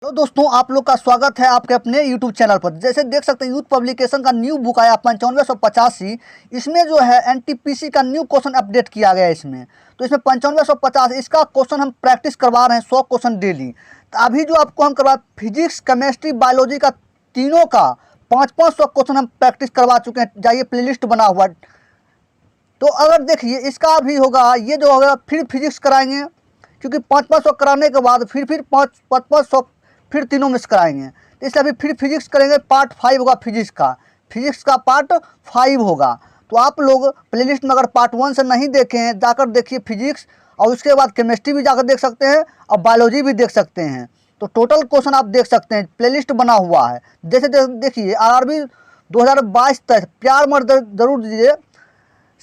तो दोस्तों आप लोग का स्वागत है आपके अपने YouTube चैनल पर। जैसे देख सकते हैं यूथ पब्लिकेशन का न्यू बुक आया 9585। इसमें जो है NTPC का न्यू क्वेश्चन अपडेट किया गया है इसमें। तो इसमें 9550 इसका क्वेश्चन हम प्रैक्टिस करवा रहे हैं 100 क्वेश्चन डेली। तो अभी जो आपको हम करवा फिजिक्स केमिस्ट्री बायोलॉजी का तीनों का 500 क्वेश्चन हम प्रैक्टिस करवा चुके हैं। जाइए प्लेलिस्ट बना हुआ। तो अगर देखिए इसका भी होगा, ये जो होगा फिर फिजिक्स कराएंगे, क्योंकि 500 कराने के बाद फिर 500 फिर तीनों मिस कराएंगे। तो इसलिए अभी फिर फिजिक्स करेंगे, पार्ट 5 होगा फिजिक्स का पार्ट 5 होगा। तो आप लोग प्लेलिस्ट में अगर पार्ट 1 से नहीं देखे हैं जाकर देखिए फिजिक्स, और उसके बाद केमिस्ट्री भी जाकर देख सकते हैं और बायोलॉजी भी देख सकते हैं। तो टोटल क्वेश्चन आप देख सकते हैं, प्लेलिस्ट बना हुआ है। जैसे देखिए RRB 2022 तक प्यार मत जरूर दीजिए,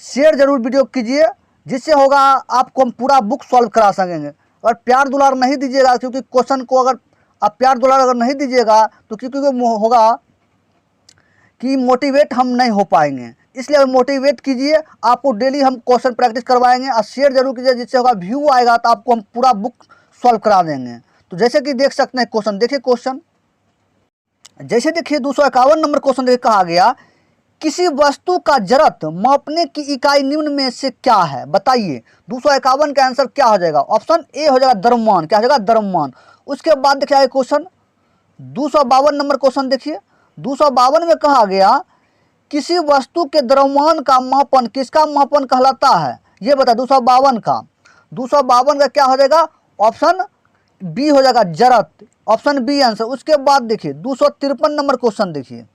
शेयर जरूर वीडियो कीजिए, जिससे होगा आपको हम पूरा बुक सॉल्व करा सकेंगे। अगर प्यार दुलार नहीं दीजिएगा, क्योंकि क्वेश्चन को अगर आप प्यार दुलार अगर नहीं दीजिएगा तो क्योंकि होगा कि मोटिवेट हम नहीं हो पाएंगे। इसलिए मोटिवेट कीजिए, आपको डेली हम क्वेश्चन प्रैक्टिस करवाएंगे। और शेयर जरूर कीजिए, जिससे होगा व्यू आएगा तो आपको हम पूरा बुक सॉल्व करा देंगे। तो जैसे कि देख सकते हैं क्वेश्चन, देखिए क्वेश्चन जैसे देखिए 251 नंबर क्वेश्चन देखिए कहा गया, किसी वस्तु का जड़त्व मापने की इकाई निम्न में से क्या है, बताइए। 251 का आंसर क्या हो जाएगा? ऑप्शन ए हो जाएगा द्रव्यमान। क्या हो जाएगा? द्रव्यमान। उसके बाद देखिए क्वेश्चन 252 नंबर क्वेश्चन देखिए। 252 में कहा गया, किसी वस्तु के द्रव्यमान का मापन किसका मापन कहलाता है, ये बता। 252 का क्या हो जाएगा? ऑप्शन बी हो जाएगा जड़त्व, ऑप्शन बी आंसर। उसके बाद देखिए 253 नंबर क्वेश्चन देखिए।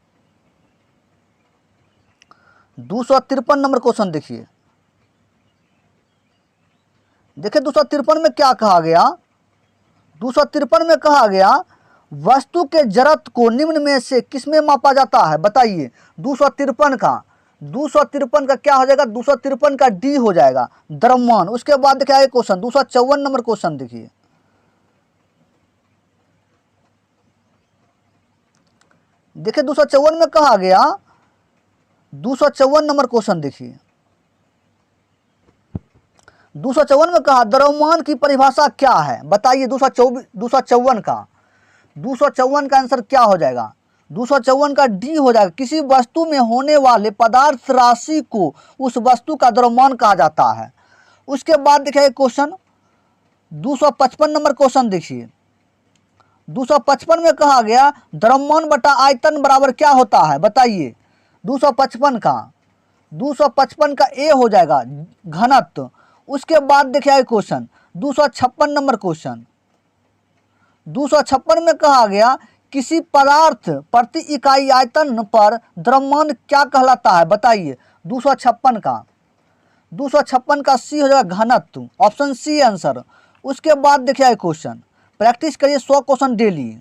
253 नंबर क्वेश्चन देखिए। 253 में क्या कहा गया? 253 में कहा गया, वस्तु के जड़त्व को निम्न में से किसमें मापा जाता है, बताइए। 253 का क्या हो जाएगा? 253 का डी हो जाएगा, द्रव्यमान। उसके बाद देखिए क्वेश्चन 254 नंबर क्वेश्चन देखिए। 254 में कहा गया, 254 नंबर क्वेश्चन देखिए। 254 में कहा, द्रव्यमान की परिभाषा क्या है, बताइए। 254 का आंसर क्या हो जाएगा? 254 का डी हो जाएगा, किसी वस्तु में होने वाले पदार्थ राशि को उस वस्तु का द्रव्यमान कहा जाता है। उसके बाद देखिए क्वेश्चन 255 नंबर क्वेश्चन देखिए। 255 में कहा गया, द्रव्यमान बटा आयतन बराबर क्या होता है, बताइए। 255 का ए हो जाएगा घनत्व। उसके बाद देखिए क्वेश्चन 256 नंबर क्वेश्चन। 256 में कहा गया, किसी पदार्थ प्रति इकाई आयतन पर द्रव्यमान क्या कहलाता है, बताइए। 256 का सी हो जाएगा घनत्व, ऑप्शन सी आंसर। उसके बाद देखिए क्वेश्चन, प्रैक्टिस करिए 100 क्वेश्चन डेली।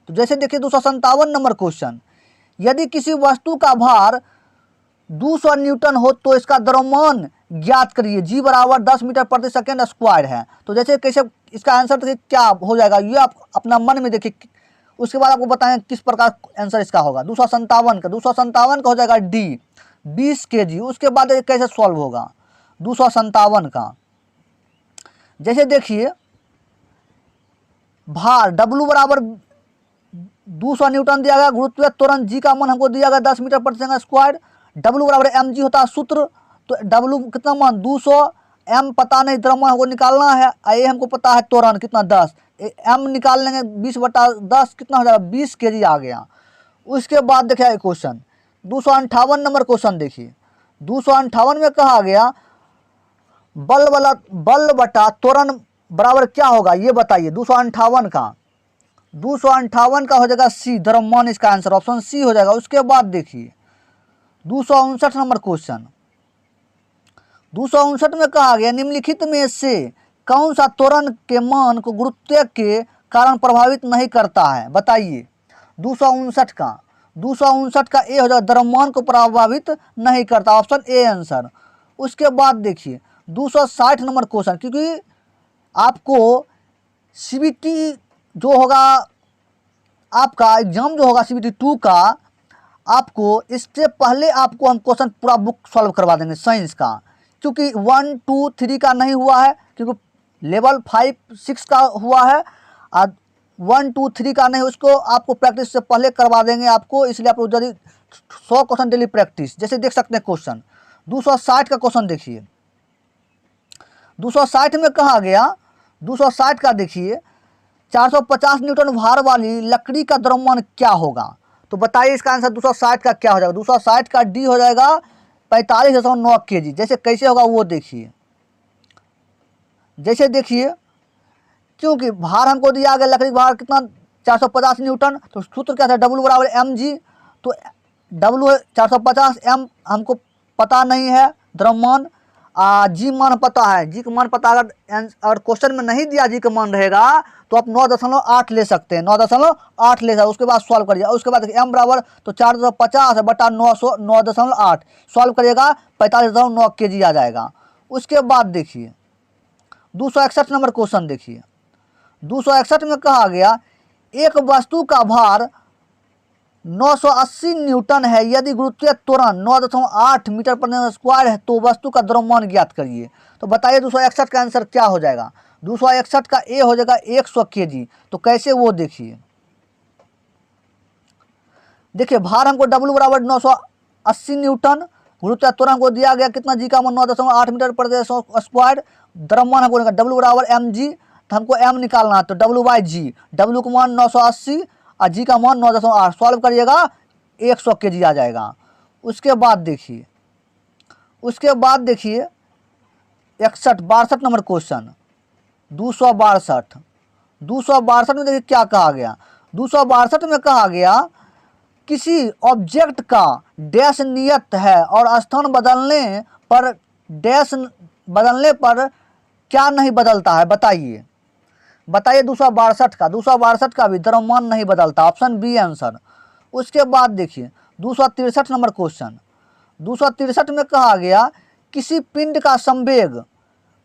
तो जैसे देखिए 257 नंबर क्वेश्चन, यदि किसी वस्तु का भार 200 न्यूटन हो तो इसका द्रव्यमान ज्ञात करिए। जी बराबर 10 मीटर प्रति सेकेंड स्क्वायर है। तो जैसे कैसे इसका आंसर तो क्या हो जाएगा, ये आप अपना मन में देखिए। उसके बाद आपको बताएं किस प्रकार आंसर इसका होगा। 257 का हो जाएगा डी 20 kg। उसके बाद कैसे सॉल्व होगा 257 का। जैसे देखिए भार W बराबर 200 न्यूटन दिया गया, गुरुत्वीय त्वरण जी का मान हमको दिया गया 10 मीटर प्रति सेकंड स्क्वायर। W बराबर mg होता है सूत्र। तो W कितना मान 200, m पता नहीं, द्रव्यमान हमको निकालना है। A हमको पता है त्वरण कितना 10, m निकाल लेंगे 20/10 कितना हो जाएगा 20 kg आ गया। उसके बाद देखिए क्वेश्चन 258 नंबर क्वेश्चन देखिए। 258 में कहा गया, बल बटा त्वरण बराबर क्या होगा, ये बताइए। 258 का हो जाएगा सी द्रव्यमान, इसका आंसर ऑप्शन सी हो जाएगा। उसके बाद देखिए 259 नंबर क्वेश्चन। 259 में कहा गया, निम्नलिखित में से कौन सा त्वरण के मान को गुरुत्व के कारण प्रभावित नहीं करता है, बताइए। 259 का ए हो जाएगा, द्रव्यमान को प्रभावित नहीं करता, ऑप्शन ए आंसर। उसके बाद देखिए 260 नंबर क्वेश्चन, क्योंकि आपको CBT जो होगा, आपका एग्जाम जो होगा CBT 2 का, आपको इससे पहले आपको हम क्वेश्चन पूरा बुक सॉल्व करवा देंगे साइंस का। क्योंकि 1, 2, 3 का नहीं हुआ है, क्योंकि लेवल 5, 6 का हुआ है। और 1 2 3 का नहीं, उसको आपको प्रैक्टिस से पहले करवा देंगे आपको, इसलिए आप जल्दी 100 क्वेश्चन डेली प्रैक्टिस। जैसे देख सकते हैं क्वेश्चन 260 का क्वेश्चन देखिए, 260 में कहा गया, 260 का देखिए, 450 न्यूटन भार वाली लकड़ी का द्रव्यमान क्या होगा। तो बताइए इसका आंसर 260 का क्या हो जाएगा। 260 का डी हो जाएगा 45.9 kg। जैसे कैसे होगा वो देखिए, जैसे देखिए, क्योंकि भार हमको दिया गया, लकड़ी का भार कितना 450 न्यूटन, तो सूत्र क्या था, W बराबर mg। तो W 450, m हमको पता नहीं है द्रव्यमान, जी मान पता है, जी का मान पता, अगर क्वेश्चन में नहीं दिया जी का मान रहेगा तो आप 9.8 ले सकते हैं, 9.8 ले सकते हैं। उसके बाद सॉल्व करिए, उसके बाद एम बराबर तो 450 बटा 9.8 सॉल्व करिएगा 45.9 kg आ जाएगा। उसके बाद देखिए 261 नंबर क्वेश्चन देखिए, 261 में कहा गया एक वस्तु का भार 980 न्यूटन है, यदि गुरुत्वीय त्वरण 9.8 मीटर पर स्क्वायर है तो वस्तु का द्रव्यमान ज्ञात करिए। तो बताइए 261 का आंसर क्या हो जाएगा। 261 का ए हो जाएगा 100 kg। तो कैसे वो देखिए, देखिए भार हमको W बराबर 980 न्यूटन, गुरुत्वीय त्वरण हमको दिया गया कितना, जी का मान 9.8 मीटर पर स्क्वायर, द्रव्यमान हमको W बराबर mg, तो हमको m निकालना है, तो W/g, W का मान 980 और जी का मान 9.8 सॉल्व करिएगा 100 kg आ जाएगा। उसके बाद देखिए, उसके बाद देखिए 62 नंबर क्वेश्चन 262, 262 में देखिए क्या कहा गया। 262 में कहा गया किसी ऑब्जेक्ट का डैश नियत है और स्थान बदलने पर डैश बदलने पर क्या नहीं बदलता है, बताइए। बताइए 262 का भी द्रव्यमान नहीं बदलता, ऑप्शन बी आंसर। उसके बाद देखिए 263 नंबर क्वेश्चन, 263 में कहा गया किसी पिंड का संवेग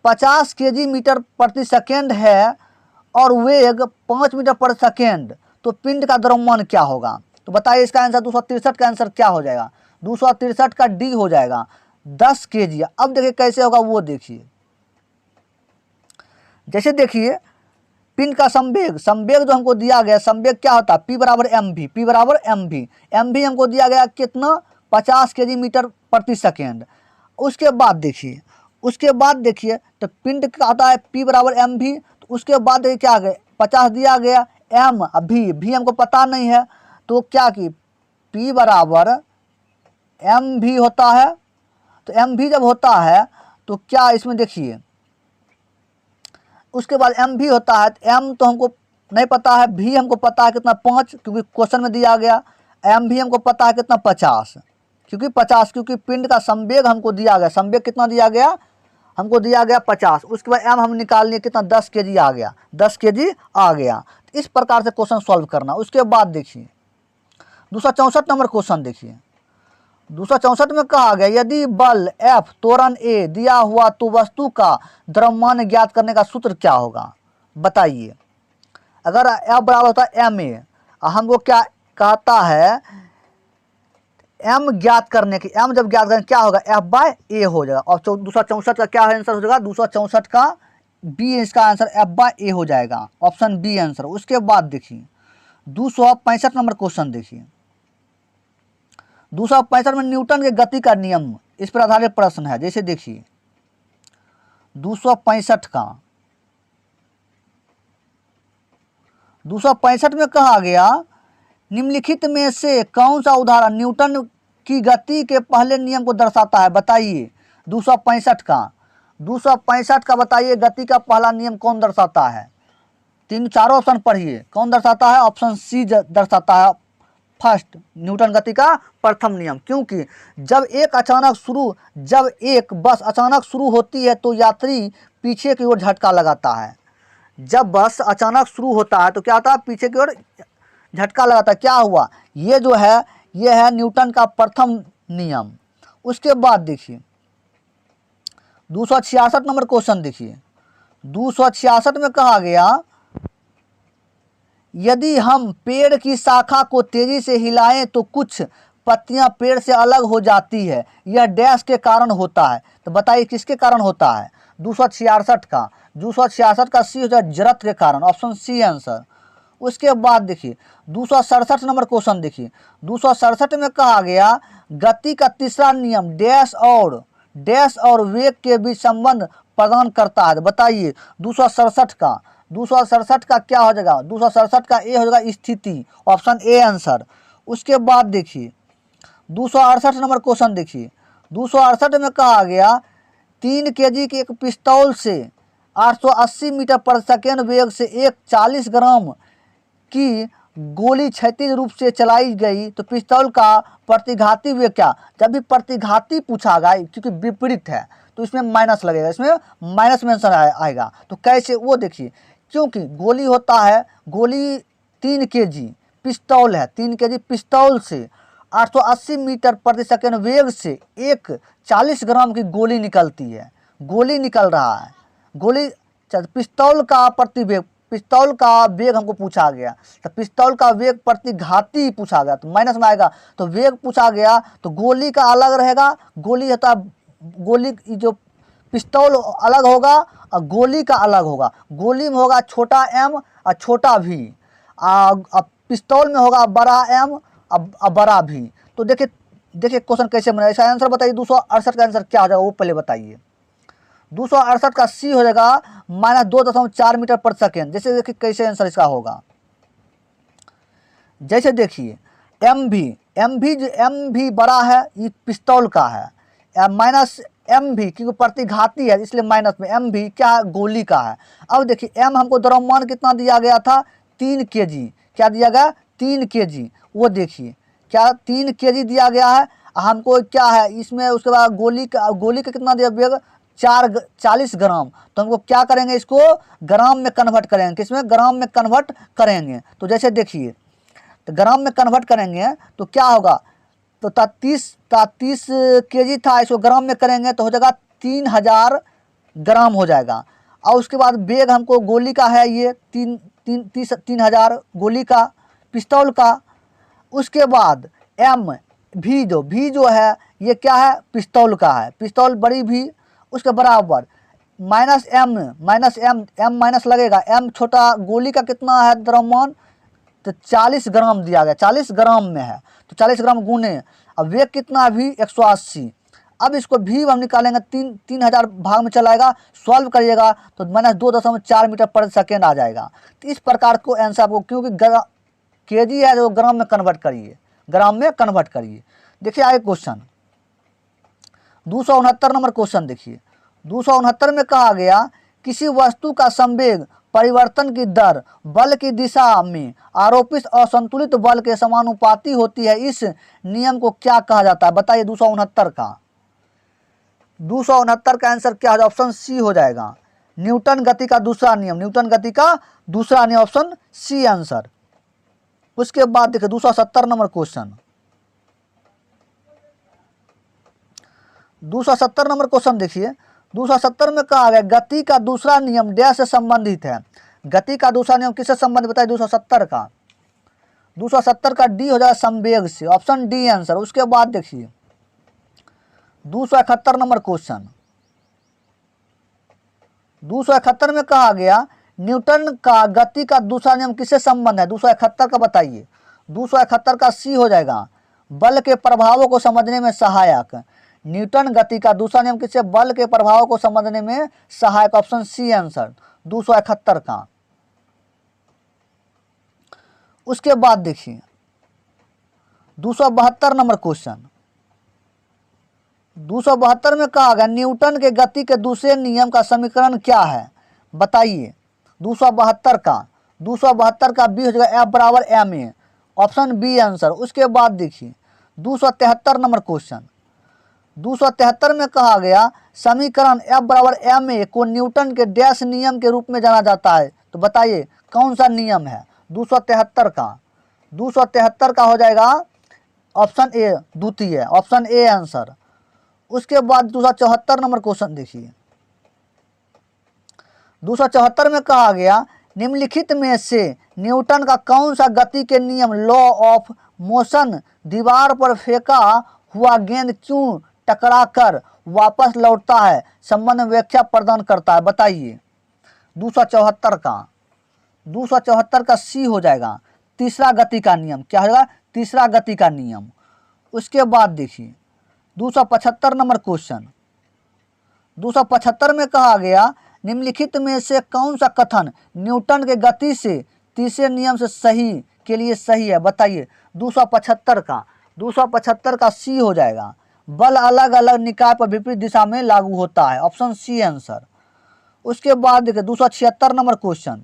50 kg मीटर प्रति सेकेंड है और वेग 5 मीटर प्रति सेकेंड, तो पिंड का द्रव्यमान क्या होगा। तो बताइए इसका आंसर 263 का आंसर क्या हो जाएगा। 263 का डी हो जाएगा 10 kg। अब देखिए कैसे होगा वो देखिए, जैसे देखिए पिंड का संवेग, संवेग जो हमको दिया गया, संवेग क्या होता है, P बराबर mv, P बराबर mv, mv हमको दिया गया कितना 50 kg मीटर प्रति सेकेंड। उसके बाद देखिए, उसके बाद देखिए तो पिंड का आता है P बराबर mv, तो उसके बाद देखिए क्या आ गया 50 दिया गया, m भी हमको पता नहीं है, तो क्या कि P बराबर mv होता है। तो mv जब होता है तो क्या इसमें देखिए, उसके बाद एम भी होता है, एम तो हमको नहीं पता है, भी हमको पता है कितना 5, क्योंकि क्वेश्चन में दिया गया, एम भी हमको पता है कितना 50, क्योंकि 50, क्योंकि पिंड का संवेग हमको दिया गया, संवेग कितना दिया गया, हमको दिया गया 50। उसके बाद एम हम निकाल लिए कितना 10 kg आ गया, 10 kg आ गया। इस प्रकार से क्वेश्चन सॉल्व करना। उसके बाद देखिए 264 नंबर क्वेश्चन देखिए, 264 में कहा गया यदि बल F त्वरण A दिया हुआ तो वस्तु का द्रव्यमान ज्ञात करने का सूत्र क्या होगा, बताइए। अगर F बराबर होता है ma, हमको क्या कहता है m ज्ञात करने की, m जब ज्ञात करें क्या होगा F/A हो जाएगा। और 264 का क्या आंसर हो जाएगा, 264 का बी इसका आंसर F/A हो जाएगा, ऑप्शन बी आंसर। उसके बाद देखिए 265 नंबर क्वेश्चन देखिए, 265 में न्यूटन के गति का नियम, इस पर आधारित प्रश्न है। जैसे देखिए 265 का, 265 में कहा गया निम्नलिखित में से कौन सा उदाहरण न्यूटन की गति के पहले नियम को दर्शाता है, बताइए। 265 का बताइए गति का पहला नियम कौन दर्शाता है, चारों ऑप्शन पढ़िए, कौन दर्शाता है, ऑप्शन सी दर्शाता है, फर्स्ट न्यूटन गति का प्रथम नियम। क्योंकि जब एक बस अचानक शुरू होती है तो यात्री पीछे की ओर झटका लगाता है। जब बस अचानक शुरू होता है तो क्या होता है, पीछे की ओर झटका लगाता है। क्या हुआ, ये जो है ये है न्यूटन का प्रथम नियम। उसके बाद देखिए 266 नंबर क्वेश्चन देखिए, 266 में कहा गया यदि हम पेड़ की शाखा को तेजी से हिलाएं तो कुछ पत्तियां पेड़ से अलग हो जाती है, यह डैश के कारण होता है। तो बताइए किसके कारण होता है। 266 का सी हो जाए जड़त्व के कारण, ऑप्शन सी आंसर। उसके बाद देखिए 267 नंबर क्वेश्चन देखिए, 267 में कहा गया गति का तीसरा नियम डैश और वेग के बीच संबंध प्रदान करता है। बताइए 267 का क्या हो जाएगा, 267 का ए हो जाएगा स्थिति, ऑप्शन ए आंसर। उसके बाद देखिए 268 नंबर क्वेश्चन देखिए, 268 में कहा गया 3 kg के एक पिस्तौल से 880 मीटर पर सेकेंड वेग से एक 40 ग्राम की गोली क्षैतिज रूप से चलाई गई तो पिस्तौल का प्रतिघाती वेग क्या। जब भी प्रतिघाती पूछा गया, क्योंकि विपरीत है तो इसमें माइनस लगेगा, इसमें माइनस मेंशन आएगा। तो कैसे वो देखिए, क्योंकि गोली होता है, गोली 3 kg पिस्तौल है, 3 kg पिस्तौल से 880 मीटर प्रति सेकेंड वेग से एक 40 ग्राम की गोली निकलती है, गोली निकल रहा है, गोली पिस्तौल का प्रतिवेग, पिस्तौल का वेग हमको पूछा गया, तो पिस्तौल का वेग प्रतिघाती पूछा गया तो माइनस में आएगा। तो वेग पूछा गया तो गोली का अलग रहेगा, गोली होता गोली जो पिस्तौल अलग होगा और गोली का अलग होगा, गोली में होगा छोटा m और छोटा v, पिस्तौल में होगा बड़ा m और बड़ा v। तो देखिए क्वेश्चन कैसे बना, इसका आंसर बताइए 268 का आंसर क्या हो जाएगा वो पहले बताइए। 268 का सी हो जाएगा -2.4 मीटर पर सेकेंड। जैसे देखिए कैसे आंसर इसका होगा, जैसे देखिए एम भी बड़ा है, ये पिस्तौल का है, माइनस एम भी क्योंकि प्रतिघाती है इसलिए माइनस में, एम भी क्या गोली का है। अब देखिए एम हमको द्रव्यमान कितना दिया गया था 3 kg, क्या दिया गया 3 kg, वो देखिए क्या 3 kg दिया गया है हमको, क्या है इसमें। उसके बाद गोली का कितना दिया वेग 40 ग्राम, तो हमको क्या करेंगे इसको ग्राम में कन्वर्ट करेंगे, किसमें ग्राम में कन्वर्ट करेंगे। तो जैसे देखिए तो ग्राम में कन्वर्ट करेंगे तो क्या होगा, तो 33 kg था, इसको ग्राम में करेंगे तो हो जाएगा 3000 ग्राम हो जाएगा। और उसके बाद वेग हमको गोली का है ये 3000 गोली का पिस्तौल का। उसके बाद एम भी जो है ये क्या है पिस्तौल का है, पिस्तौल बड़ी भी, उसके बराबर माइनस एम माइनस लगेगा, एम छोटा गोली का कितना है द्रव्यमान तो 40 ग्राम दिया गया, 40 ग्राम में है तो 40 ग्राम गुने, अब वेग कितना भी 180। अब इसको भी हम निकालेंगे 3000 भाग में चलाएगा, सॉल्व करिएगा तो -2.4 मीटर पर सेकेंड आ जाएगा। तो इस प्रकार को आंसर आपको, क्योंकि केजी है जो ग्राम में कन्वर्ट करिए, ग्राम में कन्वर्ट करिए। देखिए आगे क्वेश्चन 269 नंबर क्वेश्चन देखिए, 269 में कहा गया किसी वस्तु का संवेग परिवर्तन की दर बल की दिशा में आरोपित असंतुलित बल के समानुपाती होती है, इस नियम को क्या कहा जाता है। बताइए 269 का आंसर क्या है, ऑप्शन सी हो जाएगा, न्यूटन गति का दूसरा नियम, न्यूटन गति का दूसरा नियम, ऑप्शन सी आंसर। उसके बाद देखिए 270 नंबर क्वेश्चन, 270 नंबर क्वेश्चन देखिए, 270 में कहा गया गति का दूसरा नियम डैश से संबंधित है। गति का दूसरा नियम किससे संबंधित बताइए 270 का डी हो जाएगा संवेग से, ऑप्शन डी आंसर। उसके बाद देखिए 271 नंबर क्वेश्चन, 271 में कहा गया न्यूटन का गति का दूसरा नियम किससे संबंध है, 271 का बताइए। 271 का सी हो जाएगा बल के प्रभावों को समझने में सहायक। न्यूटन गति का दूसरा नियम किससे, बल के प्रभावों को समझने में सहायक, ऑप्शन सी आंसर 271 का। उसके बाद देखिए 272 नंबर क्वेश्चन, 272 में कहा गया न्यूटन के गति के दूसरे नियम का समीकरण क्या है, बताइए 272 का बी हो जाएगा एफ बराबर M A, option B answer. उसके बाद देखिए 273 नंबर क्वेश्चन, 273 में कहा गया समीकरण एफ बराबर एम ए को न्यूटन के डैश नियम के रूप में जाना जाता है, तो बताइए कौन सा नियम है 273 का हो जाएगा ऑप्शन ए द्वितीय, ऑप्शन ए आंसर। उसके बाद 274 नंबर क्वेश्चन देखिए, 274 में कहा गया निम्नलिखित में से न्यूटन का कौन सा गति के नियम लॉ ऑफ मोशन दीवार पर फेंका हुआ गेंद क्यों टकरा कर वापस लौटता है संबंध व्याख्या प्रदान करता है, बताइए 274 का। 274 का सी हो जाएगा, तीसरा गति का नियम। क्या होगा? तीसरा गति का नियम। उसके बाद देखिए 275 नंबर क्वेश्चन। 275 में कहा गया निम्नलिखित में से कौन सा कथन न्यूटन के गति से तीसरे नियम से सही के लिए सही है? बताइए। 275 का सी हो जाएगा, बल अलग अलग निकाय पर विपरीत दिशा में लागू होता है। Option C answer. उसके बाद देखिए 276 नंबर क्वेश्चन।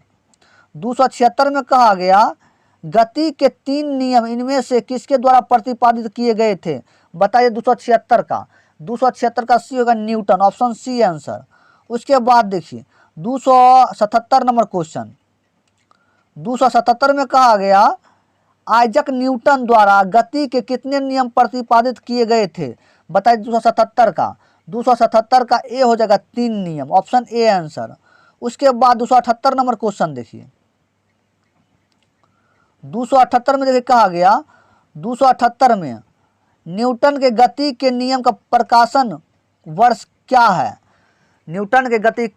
276 में कहा गया गति के 3 नियम इनमें से किसके द्वारा प्रतिपादित किए गए थे? बताइए। 276 का सी होगा न्यूटन। Option C answer. उसके बाद देखिए 277 नंबर क्वेश्चन। 277 में कहा गया आइजक न्यूटन द्वारा गति के कितने नियम प्रतिपादित किए गए थे? बताइए। 277 का ए हो जाएगा 3 नियम। Option A answer. उसके बाद 278 नंबर क्वेश्चन देखिए। 278 में देखिए कहा गया 278 में न्यूटन के गति के नियम का प्रकाशन वर्ष क्या है? न्यूटन के गति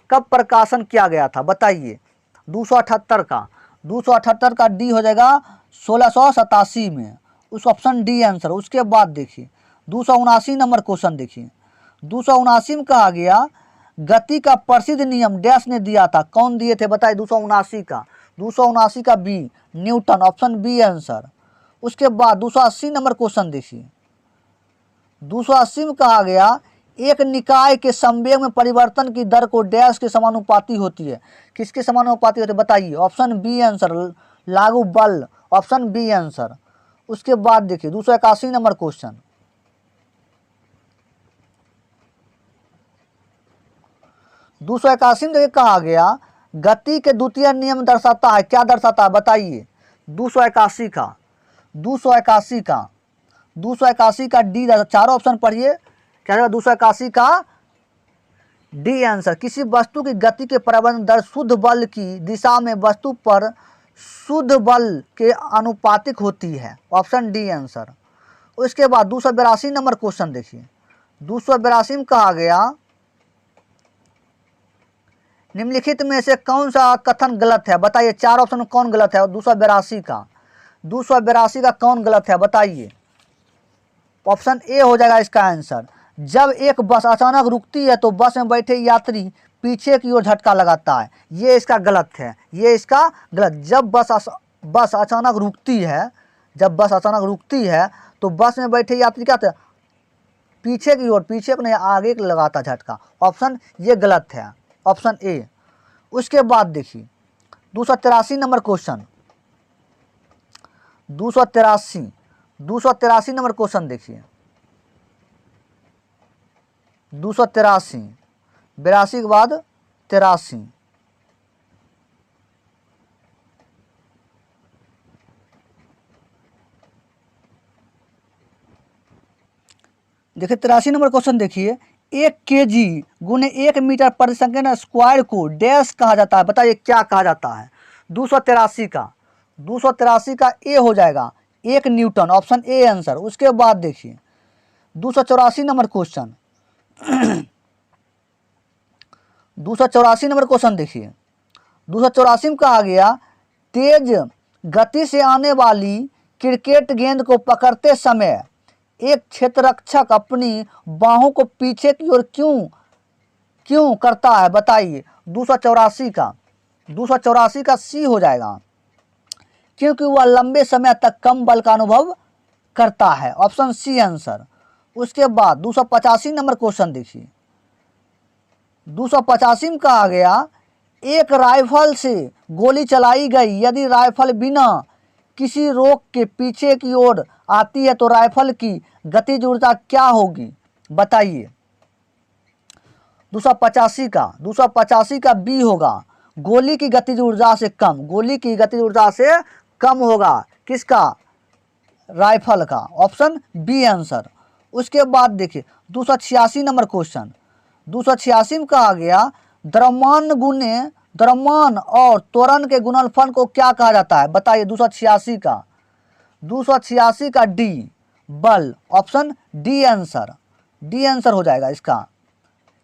कब प्रकाशन किया गया था? बताइए। 278 का डी हो जाएगा 1687 में। उस ऑप्शन डी आंसर। उसके बाद देखिए 279 नंबर क्वेश्चन देखिए। 279 में कहा गया गति का प्रसिद्ध नियम डैश ने दिया था। कौन दिए थे? बताइए। 279 का B newton. Option B answer. उसके बाद 280 नंबर क्वेश्चन देखिए। 280 में कहा गया एक निकाय के संवेग में परिवर्तन की दर को डैश के समानुपाती होती है। किसके समानुपाती होती है? बताइए। ऑप्शन बी आंसर, लागू बल। Option B answer. उसके बाद देखिए 281 नंबर क्वेश्चन। 281 में कहा गया गति के द्वितीय नियम दर्शाता है। क्या दर्शाता है? बताइए। 281 का डी। चारों ऑप्शन पढ़िए। क्या होगा? 281 का डी आंसर। किसी वस्तु की गति के परिवर्तन दर शुद्ध बल की दिशा में वस्तु पर शुद्ध बल के अनुपातिक होती है। Option D answer. उसके बाद 282 नंबर क्वेश्चन देखिए। 282 में कहा गया निम्नलिखित में से कौन सा कथन गलत है? बताइए। 4 ऑप्शन में कौन गलत है? 282 का कौन गलत है? बताइए। ऑप्शन ए हो जाएगा इसका आंसर। जब एक बस अचानक रुकती है तो बस में बैठे यात्री पीछे की ओर झटका लगाता है। ये इसका गलत है। जब बस अचानक रुकती है तो बस में बैठे यात्री क्या होता है? पीछे की ओर, पीछे को नहीं आगे को लगाता झटका। ऑप्शन ये गलत है। Option A. उसके बाद देखिए 283 नंबर क्वेश्चन। 283 नंबर क्वेश्चन देखिए। 283 82 के बाद 83। देखिए 83 नंबर क्वेश्चन देखिए। 1 kg गुने 1 मीटर प्रति सेकंड स्क्वायर को डैश कहा जाता है। बताइए क्या कहा जाता है? 283 का ए हो जाएगा 1 न्यूटन। Option A answer. उसके बाद देखिए 284 नंबर क्वेश्चन। 284 नंबर क्वेश्चन देखिए। 284 में कहा गया तेज गति से आने वाली क्रिकेट गेंद को पकड़ते समय एक क्षेत्ररक्षक अपनी बाहों को पीछे की ओर क्यों करता है? बताइए। 284 का सी हो जाएगा, क्योंकि वह लंबे समय तक कम बल का अनुभव करता है। Option C answer. उसके बाद 285 नंबर क्वेश्चन देखिए। 285 में कहा गया एक राइफल से गोली चलाई गई, यदि राइफल बिना किसी रोक के पीछे की ओर आती है तो राइफल की गतिज ऊर्जा क्या होगी? बताइए। 285 का बी होगा गोली की गतिज ऊर्जा से कम होगा। किसका? राइफल का। Option B answer. उसके बाद देखिए 286 नंबर क्वेश्चन। 286 में कहा गया द्रव्यमान और त्वरण के गुणनफल को क्या कहा जाता है? बताइए। 286 का डी बल। ऑप्शन डी आंसर हो जाएगा इसका,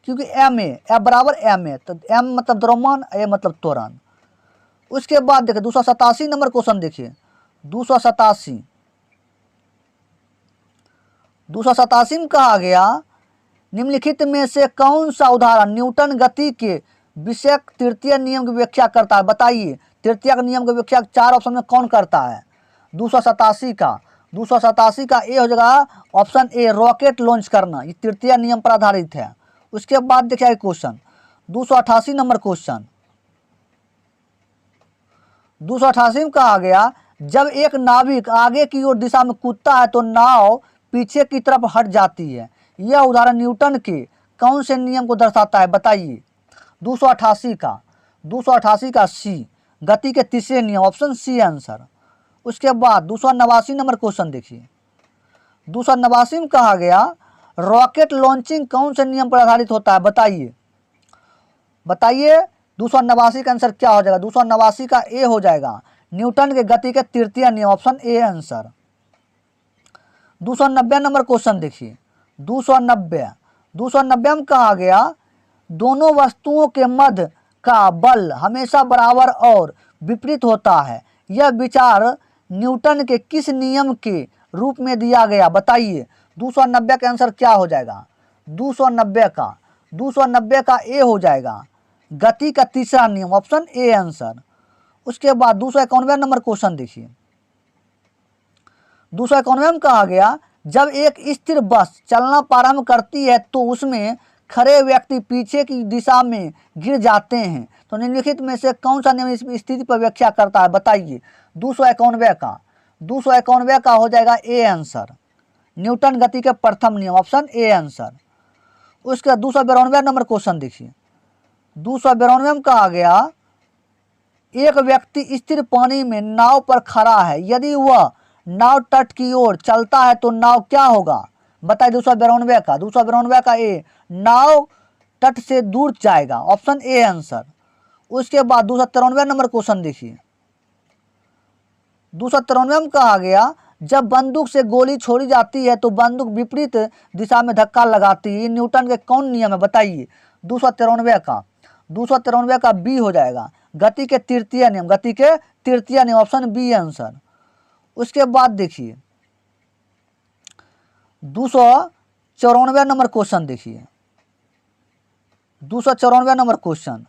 क्योंकि एफ बराबर एम ए, तो एम मतलब द्रव्यमान, ए मतलब त्वरण। उसके बाद देखिए 287 नंबर क्वेश्चन देखिए, 287 में कहा गया निम्नलिखित में से कौन सा उदाहरण न्यूटन गति के विषयक तृतीय नियम की व्याख्या करता है? बताइए, तृतीय नियम की व्याख्या 4 ऑप्शन में कौन करता है? 287 का ए हो जाएगा ऑप्शन ए, रॉकेट लॉन्च करना, ये तृतीय नियम पर आधारित है। उसके बाद देखिए क्वेश्चन 288 नंबर क्वेश्चन, 288 में कहा गया जब एक नाविक आगे की ओर दिशा में कूदता है तो नाव पीछे की तरफ हट जाती है, यह उदाहरण न्यूटन के कौन से नियम को दर्शाता है? बताइए। 288 का सी, गति के तीसरे नियम, ऑप्शन सी आंसर। उसके बाद 289 नंबर क्वेश्चन देखिए, 289 में कहा गया रॉकेट लॉन्चिंग कौन से नियम पर आधारित होता है? बताइए। 289 का आंसर क्या हो जाएगा? 289 का ए हो जाएगा, न्यूटन के गति के तृतीय नियम, option A answer. 290 number question देखिए, 290 में कहा गया दोनों वस्तुओं के मध्य का बल हमेशा बराबर और विपरीत होता है, यह विचार न्यूटन के किस नियम के रूप में दिया गया? बताइए। 290 का आंसर क्या हो जाएगा? 290 का ए हो जाएगा, गति का तीसरा नियम, ऑप्शन ए आंसर। उसके बाद 291 नंबर क्वेश्चन देखिए, 291 में कहा गया जब एक स्थिर बस चलना प्रारंभ करती है तो उसमें खड़े व्यक्ति पीछे की दिशा में गिर जाते हैं, तो निम्नलिखित में से कौन सा नियम इस स्थिति पर व्याख्या करता है? बताइए। 291 का हो जाएगा ए आंसर, न्यूटन गति के प्रथम नियम, ऑप्शन ए आंसर। उसके 292 नंबर क्वेश्चन देखिए, 292 में कहा गया एक व्यक्ति स्थिर पानी में नाव पर खड़ा है, यदि वह नाव तट की ओर चलता है तो नाव क्या होगा? बताइए। 292 का ए, नाव तट से दूर जाएगा, ऑप्शन ए आंसर। उसके बाद 293 नंबर क्वेश्चन देखिए, 293 में कहा गया जब बंदूक से गोली छोड़ी जाती है तो बंदूक विपरीत दिशा में धक्का लगाती है, न्यूटन के कौन नियम है? बताइए। 293 का बी हो जाएगा, गति के तृतीय नियम, ऑप्शन बी आंसर। उसके बाद देखिए 294 नंबर क्वेश्चन देखिए, 294 नंबर क्वेश्चन,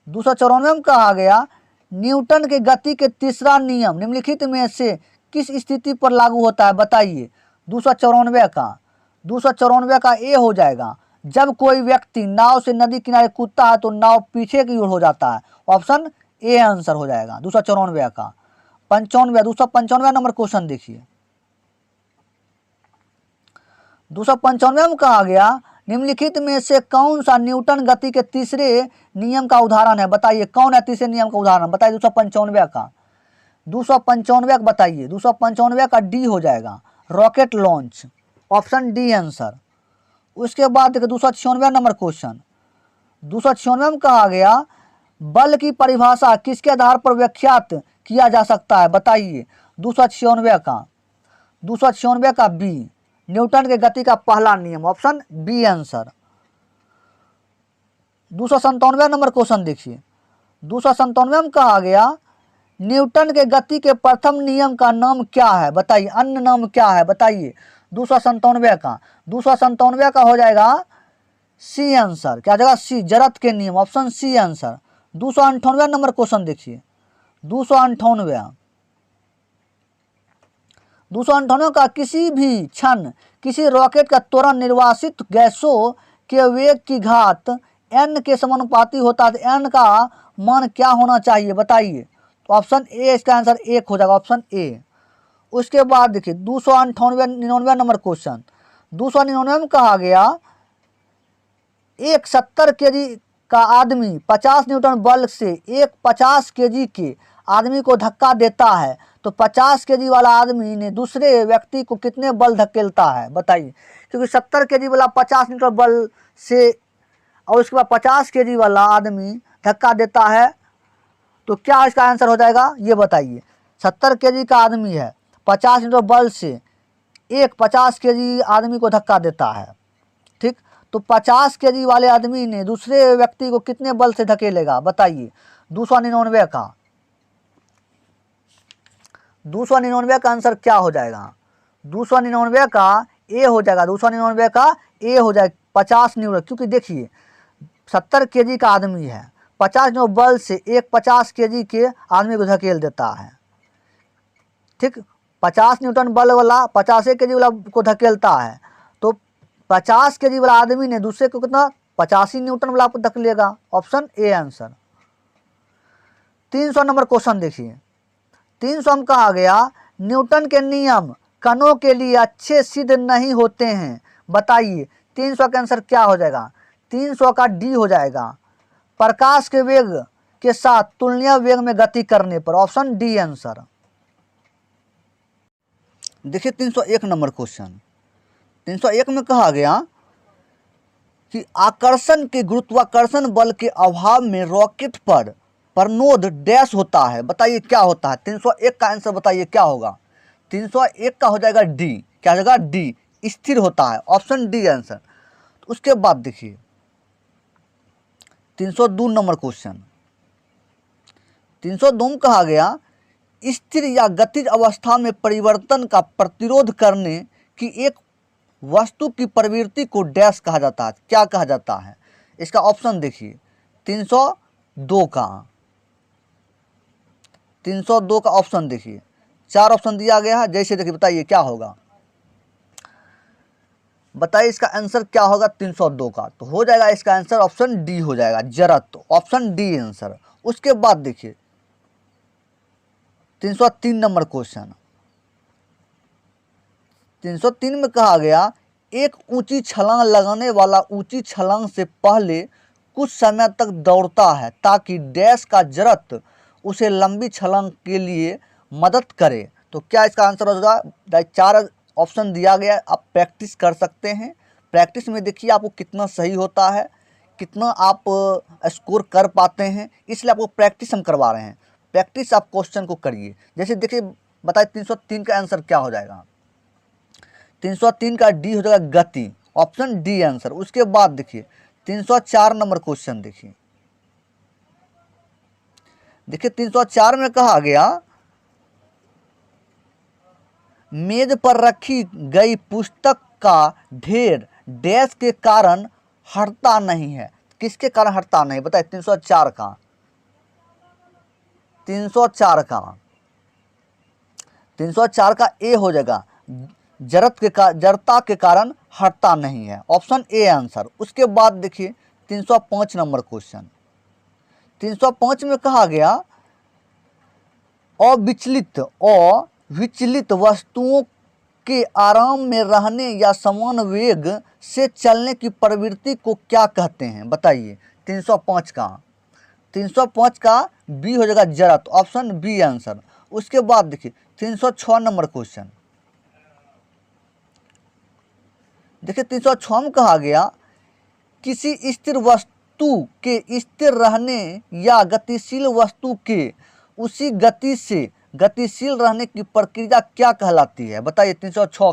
294 में कहा गया न्यूटन के गति के तीसरा नियम निम्नलिखित में से किस स्थिति पर लागू होता है? बताइए। 294 का ए हो जाएगा, जब कोई व्यक्ति नाव से नदी किनारे कूदता है तो नाव पीछे की ओर हो जाता है, ऑप्शन ए आंसर हो जाएगा 294 का। 295 नंबर क्वेश्चन देखिए, 295 में कहा गया निम्नलिखित में से कौन सा न्यूटन गति के तीसरे नियम का उदाहरण है? बताइए, कौन है तीसरे नियम का उदाहरण? बताइए। 295 का बताइए। 295 का डी हो जाएगा, rocket launch, option D answer. उसके बाद देखिए 296 नंबर क्वेश्चन, 296 में कहा गया बल की परिभाषा किसके आधार पर व्याख्यात किया जा सकता है? बताइए। 296 का बी, न्यूटन के गति का पहला नियम, option B answer. 297 number question देखिए, 297 में कहा गया न्यूटन के गति के प्रथम नियम का नाम क्या है? बताइए, अन्य नाम क्या है? बताइए। 297 का हो जाएगा सी आंसर, क्या जाएगा? सी, जड़त्व के नियम, option C answer. 298 number question देखिए, 298 का किसी भी क्षण किसी रॉकेट का त्वरण निर्वासित गैसों के वेग की घात n के समानुपाती होता है, तो n का मान क्या होना चाहिए? बताइए। तो ऑप्शन ए इसका आंसर 1 हो जाएगा, ऑप्शन ए। उसके बाद देखिए 299 नंबर क्वेश्चन, 299 में कहा गया एक 70 केजी का आदमी 50 न्यूटन बल से एक 50 केजी के आदमी को धक्का देता है, तो 50 केजी वाला आदमी ने दूसरे व्यक्ति को कितने बल धकेलता है? बताइए। क्योंकि 70 केजी वाला 50 न्यूटन बल से और उसके बाद 50 केजी वाला आदमी धक्का देता है, तो क्या इसका आंसर हो जाएगा? ये बताइए। 70 केजी का आदमी है, 50 न्यूटन बल से एक 50 केजी आदमी को धक्का देता है, ठीक, तो 50 केजी वाले आदमी ने दूसरे व्यक्ति को कितने बल से धकेलेगा? बताइए। 299 299 का आंसर क्या हो जाएगा? 299 का ए हो जाएगा, 299 का ए हो जाएगा 50 न्यूटन, क्योंकि देखिए 70 केजी का आदमी है, 50 न्यूटन बल से एक 50 केजी के आदमी को धकेल देता है। ठीक, 50 न्यूटन बल वाला 50 केजी वाला को धकेलता है, तो 50 केजी वाला आदमी ने दूसरे को कितना 85 न्यूटन वाला को धकेलेगा। Option A answer. 300 number question देखिए। 300 में कहा गया न्यूटन के नियम कणों के लिए अच्छे सिद्ध नहीं होते हैं, बताइए 300 का आंसर क्या हो जाएगा? 300 का डी हो जाएगा, प्रकाश के वेग के साथ तुलनीय वेग में गति करने पर। Option D answer. देखिए 301 नंबर क्वेश्चन। 301 में कहा गया कि आकर्षण के गुरुत्वाकर्षण बल के अभाव में रॉकेट पर परनोद डैश होता है, बताइए क्या होता है? 301 का आंसर बताइए क्या होगा? 301 का हो जाएगा डी। क्या हो जाएगा? डी, स्थिर होता है। Option D answer. उसके बाद देखिए 302 नंबर क्वेश्चन। 302 में कहा गया स्थिर या गतिज अवस्था में परिवर्तन का प्रतिरोध करने की एक वस्तु की प्रवृत्ति को डैश कहा जाता है, क्या कहा जाता है? इसका ऑप्शन देखिए 302 का 302 का ऑप्शन देखिए, 4 ऑप्शन दिया गया है, जैसे देखिए बताइए क्या होगा? बताइए इसका आंसर क्या होगा 302 का? तो हो जाएगा इसका आंसर ऑप्शन डी हो जाएगा, जड़त्व। Option D answer. उसके बाद देखिए 303 नंबर क्वेश्चन। 303 में कहा गया एक ऊंची छलांग लगाने वाला ऊंची छलांग से पहले कुछ समय तक दौड़ता है ताकि डैश का जड़त्व उसे लंबी छलांग के लिए मदद करे। तो क्या इसका आंसर होगा? 4 ऑप्शन दिया गया है, आप प्रैक्टिस कर सकते हैं। प्रैक्टिस में देखिए आपको कितना सही होता है, कितना आप स्कोर कर पाते हैं, इसलिए आपको प्रैक्टिस हम करवा रहे हैं। प्रैक्टिस आप क्वेश्चन को करिए। जैसे देखिए बताइए 303 का आंसर क्या हो जाएगा? 303 का डी हो जाएगा, गति। Option D answer. उसके बाद देखिए 304 नंबर क्वेश्चन देखिए। 304 में कहा गया मेज पर रखी गई पुस्तक का ढेर डैश के कारण हटता नहीं है, किसके कारण हटता नहीं? बताइए 304 का 304 का ए हो जाएगा, जड़ता के कारण हटता नहीं है। Option A answer. उसके बाद देखिए 305 नंबर क्वेश्चन। 305 में कहा गया अविचलित वस्तुओं के आराम में रहने या समान वेग से चलने की प्रवृत्ति को क्या कहते हैं? बताइए 305 का बी हो जाएगा, जड़त्व। Option B answer. उसके बाद देखिए 306 नंबर क्वेश्चन। 306 में कहा गया किसी स्थिर वस्तु के स्थिर रहने या गतिशील वस्तु के उसी गति से गतिशील रहने की प्रक्रिया क्या कहलाती है? बताइए 306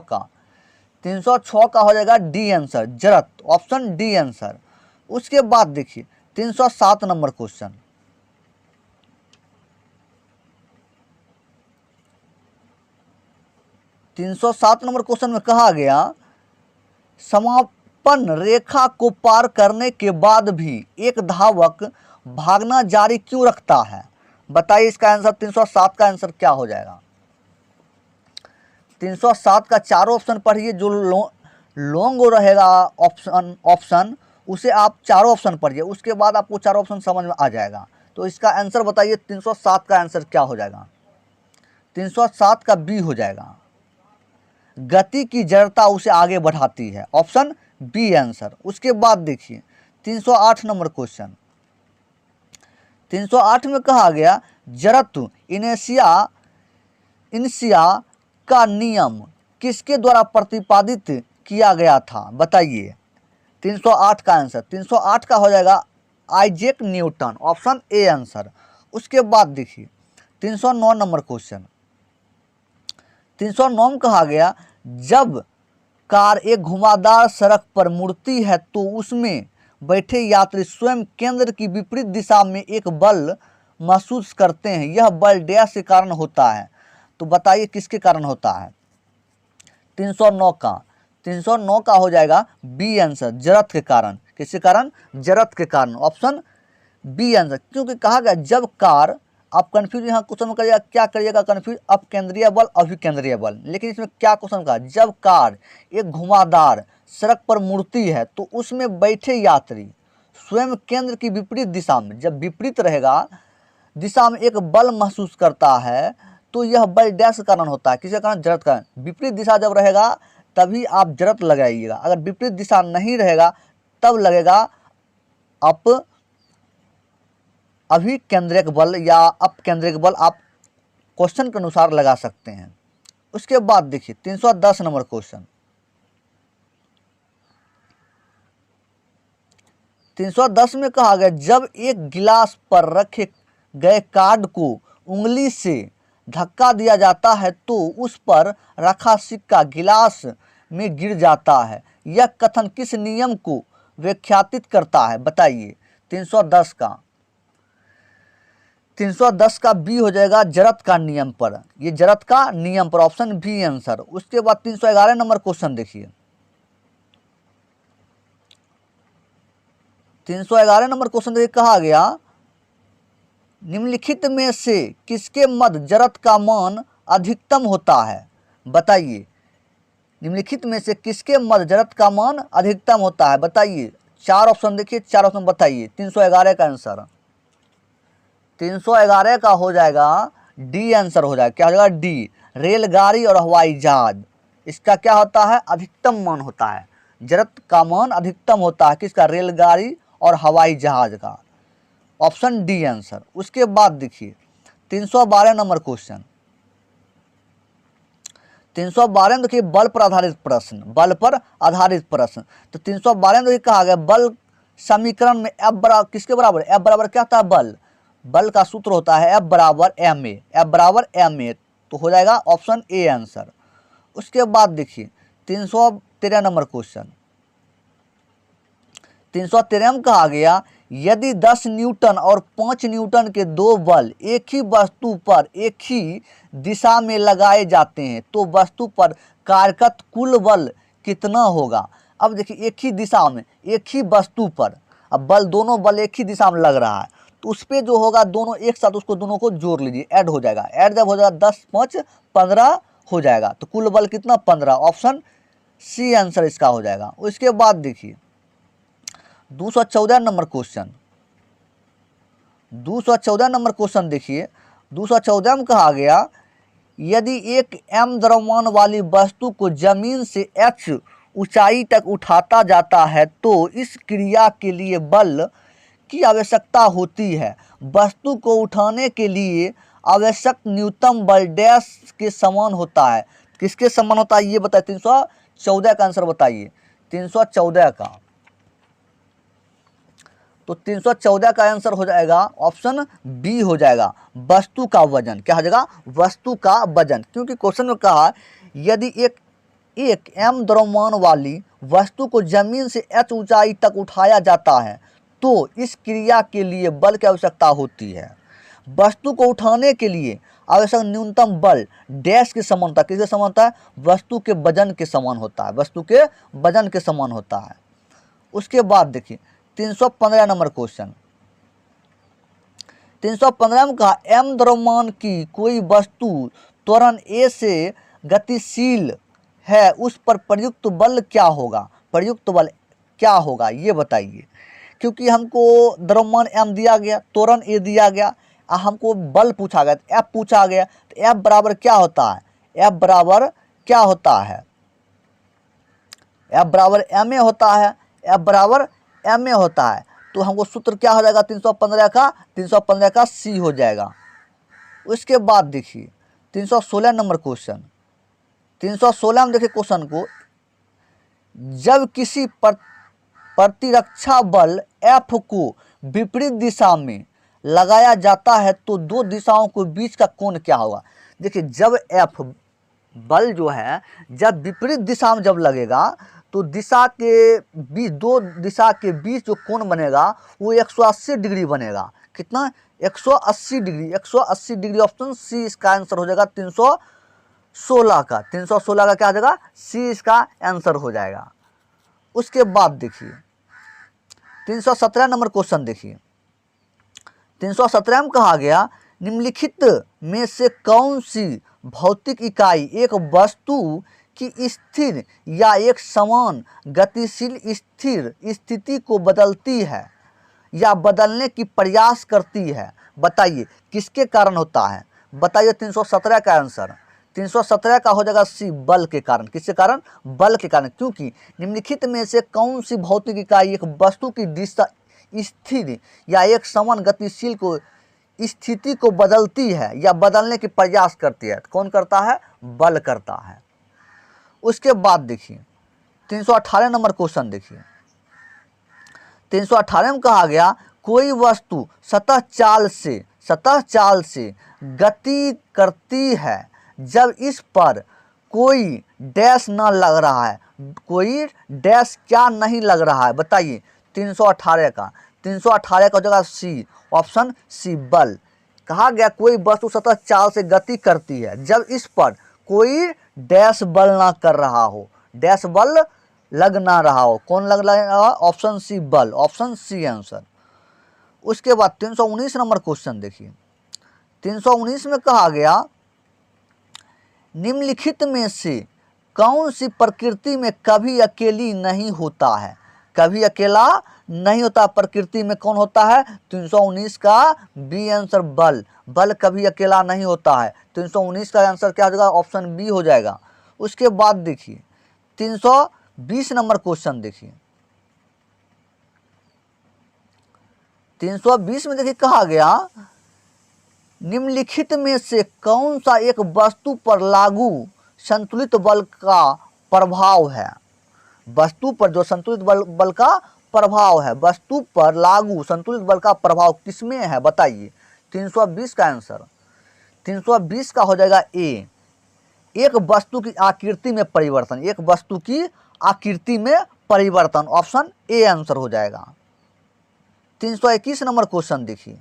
का हो जाएगा डी आंसर, जड़त्व। Option D answer. उसके बाद देखिए 307 नंबर क्वेश्चन। 307 नंबर क्वेश्चन में कहा गया समापन रेखा को पार करने के बाद भी एक धावक भागना जारी क्यों रखता है? बताइए इसका आंसर 307 का आंसर क्या हो जाएगा? 307 का चारों ऑप्शन पढ़िए, जो लॉन्ग रहेगा ऑप्शन उसे आप चारों ऑप्शन पढ़िए, उसके बाद आपको चारों ऑप्शन समझ में आ जाएगा। तो इसका आंसर बताइए 307 का आंसर क्या हो जाएगा? 307 का बी हो जाएगा, गति की जड़ता उसे आगे बढ़ाती है। Option B answer. उसके बाद देखिए 308 नंबर क्वेश्चन। 308 में कहा गया जड़त्व इनर्शिया का नियम किसके द्वारा प्रतिपादित किया गया था? बताइए 308 का आंसर। 308 का हो जाएगा Isaac Newton. Option A answer. उसके बाद देखिए 309 नंबर क्वेश्चन। 309 में कहा गया जब कार एक घुमावदार सड़क पर मुड़ती है तो उसमें बैठे यात्री स्वयं केंद्र की विपरीत दिशा में एक बल महसूस करते हैं, यह बल डैश के कारण होता है? तो बताइए किसके कारण होता है? 309 का हो जाएगा बी आंसर, जरत के कारण। किसके कारण? जरत के कारण, ऑप्शन बी आंसर। क्योंकि कहा गया जब कार, आप कंफ्यूज यहाँ क्वेश्चन में करिएगा, क्या करिएगा कंफ्यूज, अपकेंद्रीय बल अभिकेंद्रीय बल। लेकिन इसमें क्या क्वेश्चन का, जब कार एक घुमावदार सड़क पर मुड़ती है तो उसमें बैठे यात्री स्वयं केंद्र की विपरीत दिशा में, जब विपरीत रहेगा दिशा में एक बल महसूस करता है तो यह बल डैश के कारण होता है। किसके कारण? जरत कारण। विपरीत दिशा जब रहेगा तभी आप जरत लगाइएगा, अगर विपरीत दिशा नहीं रहेगा तब लगेगा आप अभिकेंद्रिक बल या अपकेंद्रिक बल, आप क्वेश्चन के अनुसार लगा सकते हैं। उसके बाद देखिए 310 नंबर क्वेश्चन। 310 में कहा गया जब एक गिलास पर रखे गए कार्ड को उंगली से धक्का दिया जाता है तो उस पर रखा सिक्का गिलास में गिर जाता है। यह कथन किस नियम को व्याख्यातित करता है? बताइए। 310 का बी हो जाएगा, जरत का नियम पर। ये जरत का नियम पर, ऑप्शन बी आंसर। उसके बाद 311 नंबर क्वेश्चन देखिए। 311 नंबर क्वेश्चन देखिए, कहा गया निम्नलिखित में से किसके मध्य जरत का मान अधिकतम होता है? बताइए। निम्नलिखित में से किसके मध्य जरत का मान अधिकतम होता है? बताइए। 4 ऑप्शन देखिए, 4 ऑप्शन बताइए। 311 का आंसर, 311 का हो जाएगा डी आंसर हो जाएगा। क्या हो जाएगा? डी, रेलगाड़ी और हवाई जहाज। इसका क्या होता है? अधिकतम मान होता है, जरत का मान अधिकतम होता है। किसका? रेलगाड़ी और हवाई जहाज का, ऑप्शन डी आंसर। उसके बाद देखिए 312 नंबर क्वेश्चन। 312 में देखिए बल पर आधारित प्रश्न, बल पर आधारित प्रश्न। तो 312 में देखिए कहा गया बल समीकरण में F बराबर किसके बराबर? F बराबर क्या होता है? बल, बल का सूत्र होता है F बराबर ma, F बराबर ma। तो हो जाएगा ऑप्शन ए आंसर। उसके बाद देखिए 313 नंबर क्वेश्चन। 313 में कहा गया यदि 10 न्यूटन और 5 न्यूटन के दो बल एक ही वस्तु पर एक ही दिशा में लगाए जाते हैं तो वस्तु पर कार्यरत कुल बल कितना होगा? अब देखिए एक ही दिशा में, एक ही वस्तु पर, अब बल, दोनों बल एक ही दिशा में लग रहा है तो उस पर जो होगा दोनों एक साथ, उसको दोनों को जोड़ लीजिए, ऐड हो जाएगा। ऐड जब हो जाएगा 10 5 15 हो जाएगा, तो कुल बल कितना? 15, ऑप्शन सी आंसर इसका हो जाएगा। उसके बाद देखिए 214 नंबर क्वेश्चन। 214 नंबर क्वेश्चन देखिए। 214 में कहा गया यदि एक m द्रव्यमान वाली वस्तु को जमीन से h ऊंचाई तक उठाता जाता है तो इस क्रिया के लिए बल की आवश्यकता होती है। वस्तु को उठाने के लिए आवश्यक न्यूनतम बल डैश के समान होता है। किसके समान होता है ये बताइए। 314 का आंसर बताइए। 314 का, तो 314 का आंसर हो जाएगा ऑप्शन बी हो जाएगा, वस्तु का वजन। क्या हो जाएगा? वस्तु का वजन। क्योंकि क्वेश्चन में कहा यदि एक m द्रव्यमान वाली वस्तु को जमीन से h ऊंचाई तक उठाया जाता है तो इस क्रिया के लिए बल की आवश्यकता होती है। वस्तु को उठाने के लिए आवश्यक न्यूनतम बल डैश के समान होता है। किसके समान होता है? वस्तु के वजन के समान होता है, वस्तु के वजन के समान होता है। उसके बाद देखिए 315 नंबर क्वेश्चन। 315 में कहा m द्रव्यमान की कोई वस्तु त्वरण a से गतिशील है, उस पर प्रयुक्त बल क्या होगा? प्रयुक्त बल क्या होगा ये बताइए। क्योंकि हमको द्रव्यमान m दिया गया, त्वरण a दिया गया, हमको बल पूछा गया, F पूछा गया, तो F बराबर क्या होता है? F बराबर क्या होता है? F बराबर ma होता है, F बराबर ma होता है। तो हमको सूत्र क्या हो जाएगा? 315 का C हो जाएगा। उसके बाद देखिए 316 नंबर क्वेश्चन। 316 में देखिए क्वेश्चन को, जब किसी प्रतिरक्षा बल F को विपरीत दिशा में लगाया जाता है तो दो दिशाओं के बीच का कोण क्या होगा? देखिए जब F बल जो है जब विपरीत दिशा में जब लगेगा तो दिशा के बीच, दो दिशा के बीच जो कोण बनेगा वो 180 डिग्री बनेगा। कितना 180 डिग्री, 180 डिग्री ऑप्शन सी इसका आंसर हो जाएगा 316 का। 316 का क्या हो जाएगा, सी इसका आंसर हो जाएगा। उसके बाद देखिए 317 नंबर क्वेश्चन देखिए। 317 में कहा गया निम्नलिखित में से कौन सी भौतिक इकाई एक वस्तु की स्थिर या एक समान गतिशील स्थिर स्थिति को बदलती है या बदलने की प्रयास करती है, बताइए किसके कारण होता है। बताइए 317 का आंसर। 317 का हो जाएगा सी, बल के कारण। किसके कारण, बल के कारण। क्योंकि निम्नलिखित में से कौन सी भौतिक इकाई एक वस्तु की दिशा स्थिर या एक समान गतिशील को स्थिति को बदलती है या बदलने की प्रयास करती है, कौन करता है, बल करता है। उसके बाद देखिए 318 नंबर क्वेश्चन देखिए। 318 में कहा गया कोई वस्तु सतह चाल से गति करती है जब इस पर कोई डैश न लग रहा है। कोई डैश क्या नहीं लग रहा है, बताइए 318 का। 318 का हो जाएगा सी, ऑप्शन सी, बल। कहा गया कोई वस्तु सतह चाल से गति करती है जब इस पर कोई डैश बल ना कर रहा हो, डैश बल लग ना रहा हो। कौन लग रहा है, ऑप्शन सी, बल, ऑप्शन सी आंसर। उसके बाद 319 नंबर क्वेश्चन देखिए। 319 में कहा गया निम्नलिखित में से कौन सी प्रकृति में कभी अकेली नहीं होता है। कभी अकेला नहीं होता प्रकृति में, कौन होता है, 319 का बी आंसर, बल। बल कभी अकेला नहीं होता है। 319 का आंसर क्या हो जाएगा, ऑप्शन बी हो जाएगा। उसके बाद देखिए 320 नंबर क्वेश्चन देखिए। 320 में देखिए कहा गया निम्नलिखित में से कौन सा एक वस्तु पर लागू संतुलित बल का प्रभाव है। वस्तु पर जो संतुलित बल का प्रभाव है, वस्तु पर लागू संतुलित बल का प्रभाव किसमें है, बताइए। 320 का आंसर, 320 का हो जाएगा ए, एक वस्तु की आकृति में परिवर्तन। एक वस्तु की आकृति में परिवर्तन, ऑप्शन ए आंसर हो जाएगा। 321 नंबर क्वेश्चन देखिए।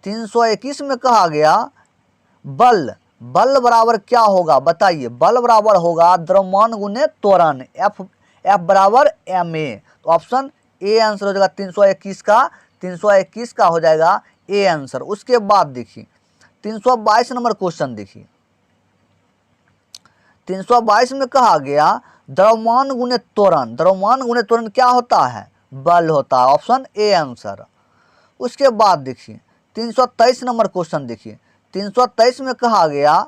321 में कहा गया बल बराबर क्या होगा, बताइए। बल बराबर होगा द्रव्यमान गुने त्वरण, एफ बराबर एम ए। तो ऑप्शन ए आंसर हो जाएगा 321 का। 321 का हो जाएगा ए आंसर। उसके बाद देखिए 322 नंबर क्वेश्चन देखिए। 322 में कहा गया द्रव्यमान गुने त्वरण, द्रव्यमान गुने त्वरण क्या होता है, बल होता है, ऑप्शन ए आंसर। उसके बाद देखिए 323 नंबर क्वेश्चन देखिए। 323 में कहा गया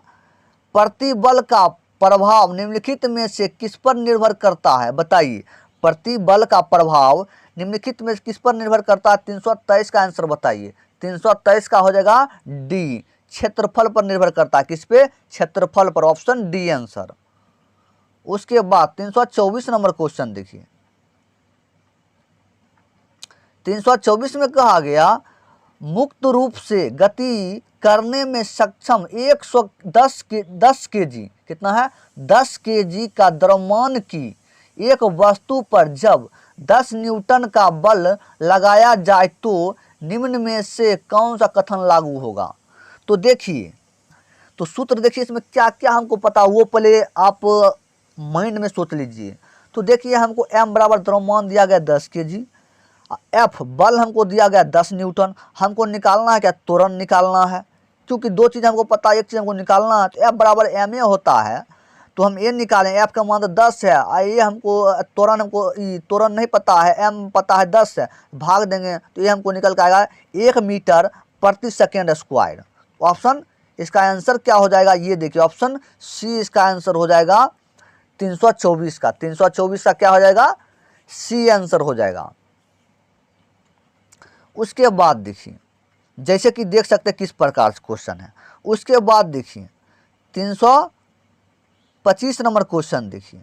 प्रतिबल का प्रभाव निम्नलिखित में से किस पर निर्भर करता है, बताइए। प्रतिबल का प्रभाव निम्नलिखित में किस पर निर्भर करता है, 323 का आंसर बताइए। 323 का हो जाएगा डी, क्षेत्रफल पर निर्भर करता है। किस पे, क्षेत्रफल पर, ऑप्शन डी आंसर। उसके बाद 324 नंबर क्वेश्चन देखिए। 324 में कहा गया मुक्त रूप से गति करने में सक्षम 110 केजी, कितना है, 10 केजी का द्रव्यमान की एक वस्तु पर जब 10 न्यूटन का बल लगाया जाए तो निम्न में से कौन सा कथन लागू होगा। तो देखिए, तो सूत्र देखिए इसमें क्या क्या हमको पता, वो पहले आप माइंड में सोच लीजिए। तो देखिए हमको m बराबर द्रव्यमान दिया गया 10 केजी, एफ बल हमको दिया गया 10 न्यूटन। हमको निकालना है क्या, त्वरण निकालना है। क्योंकि दो चीज़ हमको पता है, एक चीज़ हमको निकालना है। तो एफ बराबर एम ए होता है, तो हम ए निकालें। एफ का मान 10 है, ये हमको त्वरण, हमको त्वरण नहीं पता है, एम पता है 10 है, भाग देंगे तो ये हमको निकल के आएगा 1 मीटर प्रति सेकेंड स्क्वायर। ऑप्शन इसका आंसर क्या हो जाएगा, ये देखिए, ऑप्शन सी इसका आंसर हो जाएगा 324 का। 324 का क्या हो जाएगा, सी आंसर हो जाएगा। उसके बाद देखिए, जैसे कि देख सकते हैं किस प्रकार से क्वेश्चन है। उसके बाद देखिए 325 नंबर क्वेश्चन देखिए।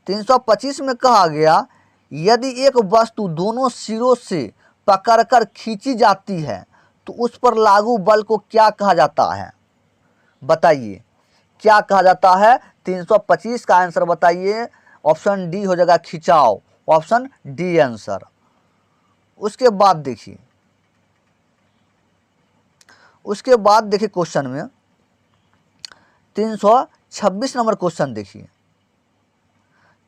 325 में कहा गया यदि एक वस्तु दोनों सिरों से पकड़कर खींची जाती है तो उस पर लागू बल को क्या कहा जाता है, बताइए क्या कहा जाता है। 325 का आंसर बताइए, ऑप्शन डी हो जाएगा खिंचाव, ऑप्शन डी आंसर। उसके बाद देखिए उसके बाद देखिए क्वेश्चन में 326 नंबर क्वेश्चन देखिए।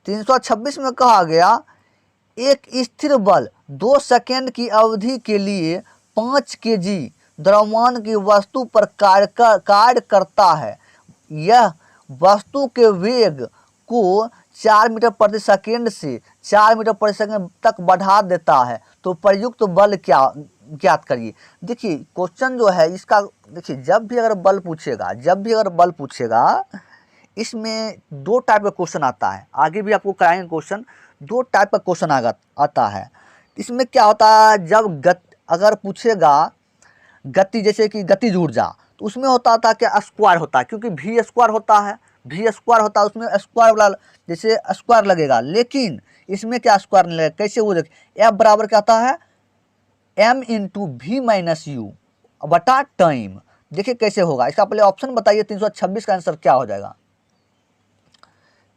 326 में कहा गया एक स्थिर बल 2 सेकेंड की अवधि के लिए 5 केजी द्रव्यमान की वस्तु पर कार्य करता है। यह वस्तु के वेग को 4 मीटर प्रति सेकेंड से 4 मीटर प्रति सेकेंड तक बढ़ा देता है, तो प्रयुक्त बल क्या ज्ञात करिए। देखिए क्वेश्चन जो है इसका, देखिए जब भी अगर बल पूछेगा इसमें 2 टाइप का क्वेश्चन आता है। आगे भी आपको कराएंगे क्वेश्चन, 2 टाइप का क्वेश्चन आता है। इसमें क्या होता है, जब अगर पूछेगा गति, जैसे कि गतिज ऊर्जा, तो उसमें होता था क्या, स्क्वायर होता है, क्योंकि v स्क्वायर होता है, उसमें स्क्वायर वाला जैसे स्क्वायर लगेगा। लेकिन इसमें क्या स्क्वायर नहीं लगेगा, कैसे वो देखिए F बराबर क्या आता है, m into v minus u बटा टाइम। देखिए कैसे होगा, इसका पहले ऑप्शन बताइए 326 का आंसर क्या हो जाएगा।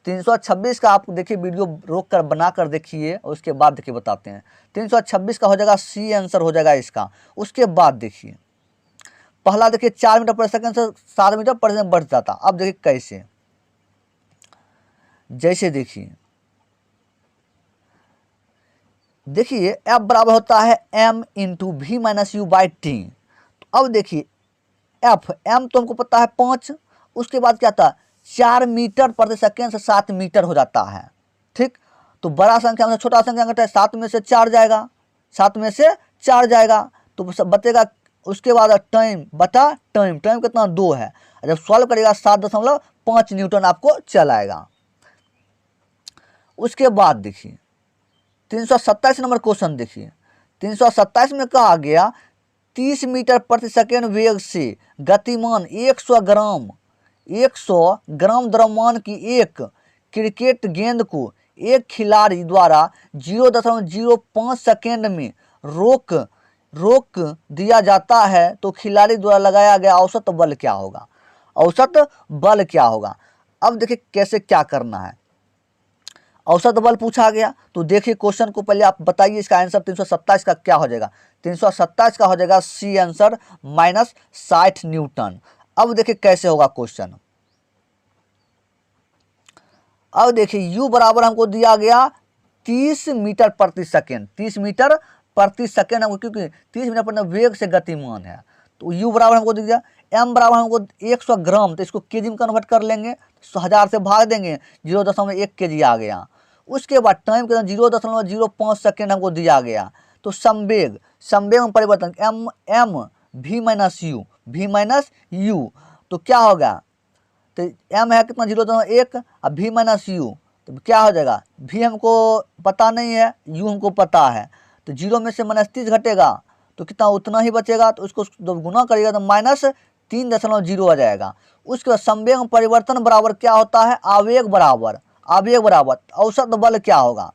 326 का आप देखिए वीडियो रोक कर बना कर देखिए, उसके बाद देखिए बताते हैं। 326 का हो जाएगा सी आंसर हो जाएगा इसका। उसके बाद देखिए पहला देखिए 4 मीटर प्रति सेकंड से 7 मीटर प्रति सेकंड बढ़ जाता। अब देखिए कैसे, जैसे देखिए F बराबर होता है m into v minus u by t. तो अब देखिए m तो हमको पता है 5, उसके बाद क्या था 4 मीटर प्रति सेकेंड से 7 मीटर हो जाता है। ठीक, तो बड़ा संख्या में छोटा संख्या घटा है, 7 में से 4 जाएगा, 7 में से 4 जाएगा, तो बचेगा। उसके बाद टाइम बटा टाइम कितना 2 है। जब सॉल्व करेगा 7.5 न्यूटन आपको चल आएगा। उसके बाद देखिए 327 नंबर क्वेश्चन देखिए। 327 में कहा गया 30 मीटर प्रति सेकेंड वेग से गतिमान 100 ग्राम द्रव्यमान की एक क्रिकेट गेंद को एक खिलाड़ी द्वारा 0.05 सेकेंड में रोक दिया जाता है, तो खिलाड़ी द्वारा लगाया गया औसत बल क्या होगा। अब देखिए कैसे क्या करना है। औसत बल पूछा गया, तो देखिए क्वेश्चन को पहले आप बताइए, इसका आंसर 327 का क्या हो जाएगा। 327 का हो जाएगा सी आंसर -60 न्यूटन। अब देखिए कैसे होगा क्वेश्चन। अब देखिए u बराबर हमको दिया गया 30 मीटर प्रति सेकेंड, 30 मीटर प्रति सेकेंड हमको, क्योंकि 30 मीटर प्रति वेग से गतिमान है, तो u बराबर हमको दिया गया। m बराबर हमको 100 ग्राम, तो इसको केजी में कन्वर्ट कर लेंगे, 1000 से भाग देंगे, 0.1 केजी आ गया। उसके बाद टाइम के 0.05 सेकेंड हमको दिया गया, तो संवेग में परिवर्तन m v माइनस यू, तो क्या होगा, तो m है कितना 0.1 और v माइनस यू, तो क्या हो जाएगा, v हमको पता नहीं है, u हमको पता है, तो 0 में से -30 घटेगा तो कितना उतना ही बचेगा, तो उसको जब गुना करिएगा तो -3.0 आ जाएगा। उसके बाद संवेग में परिवर्तन बराबर क्या होता है, आवेग बराबर औसत बल क्या होगा।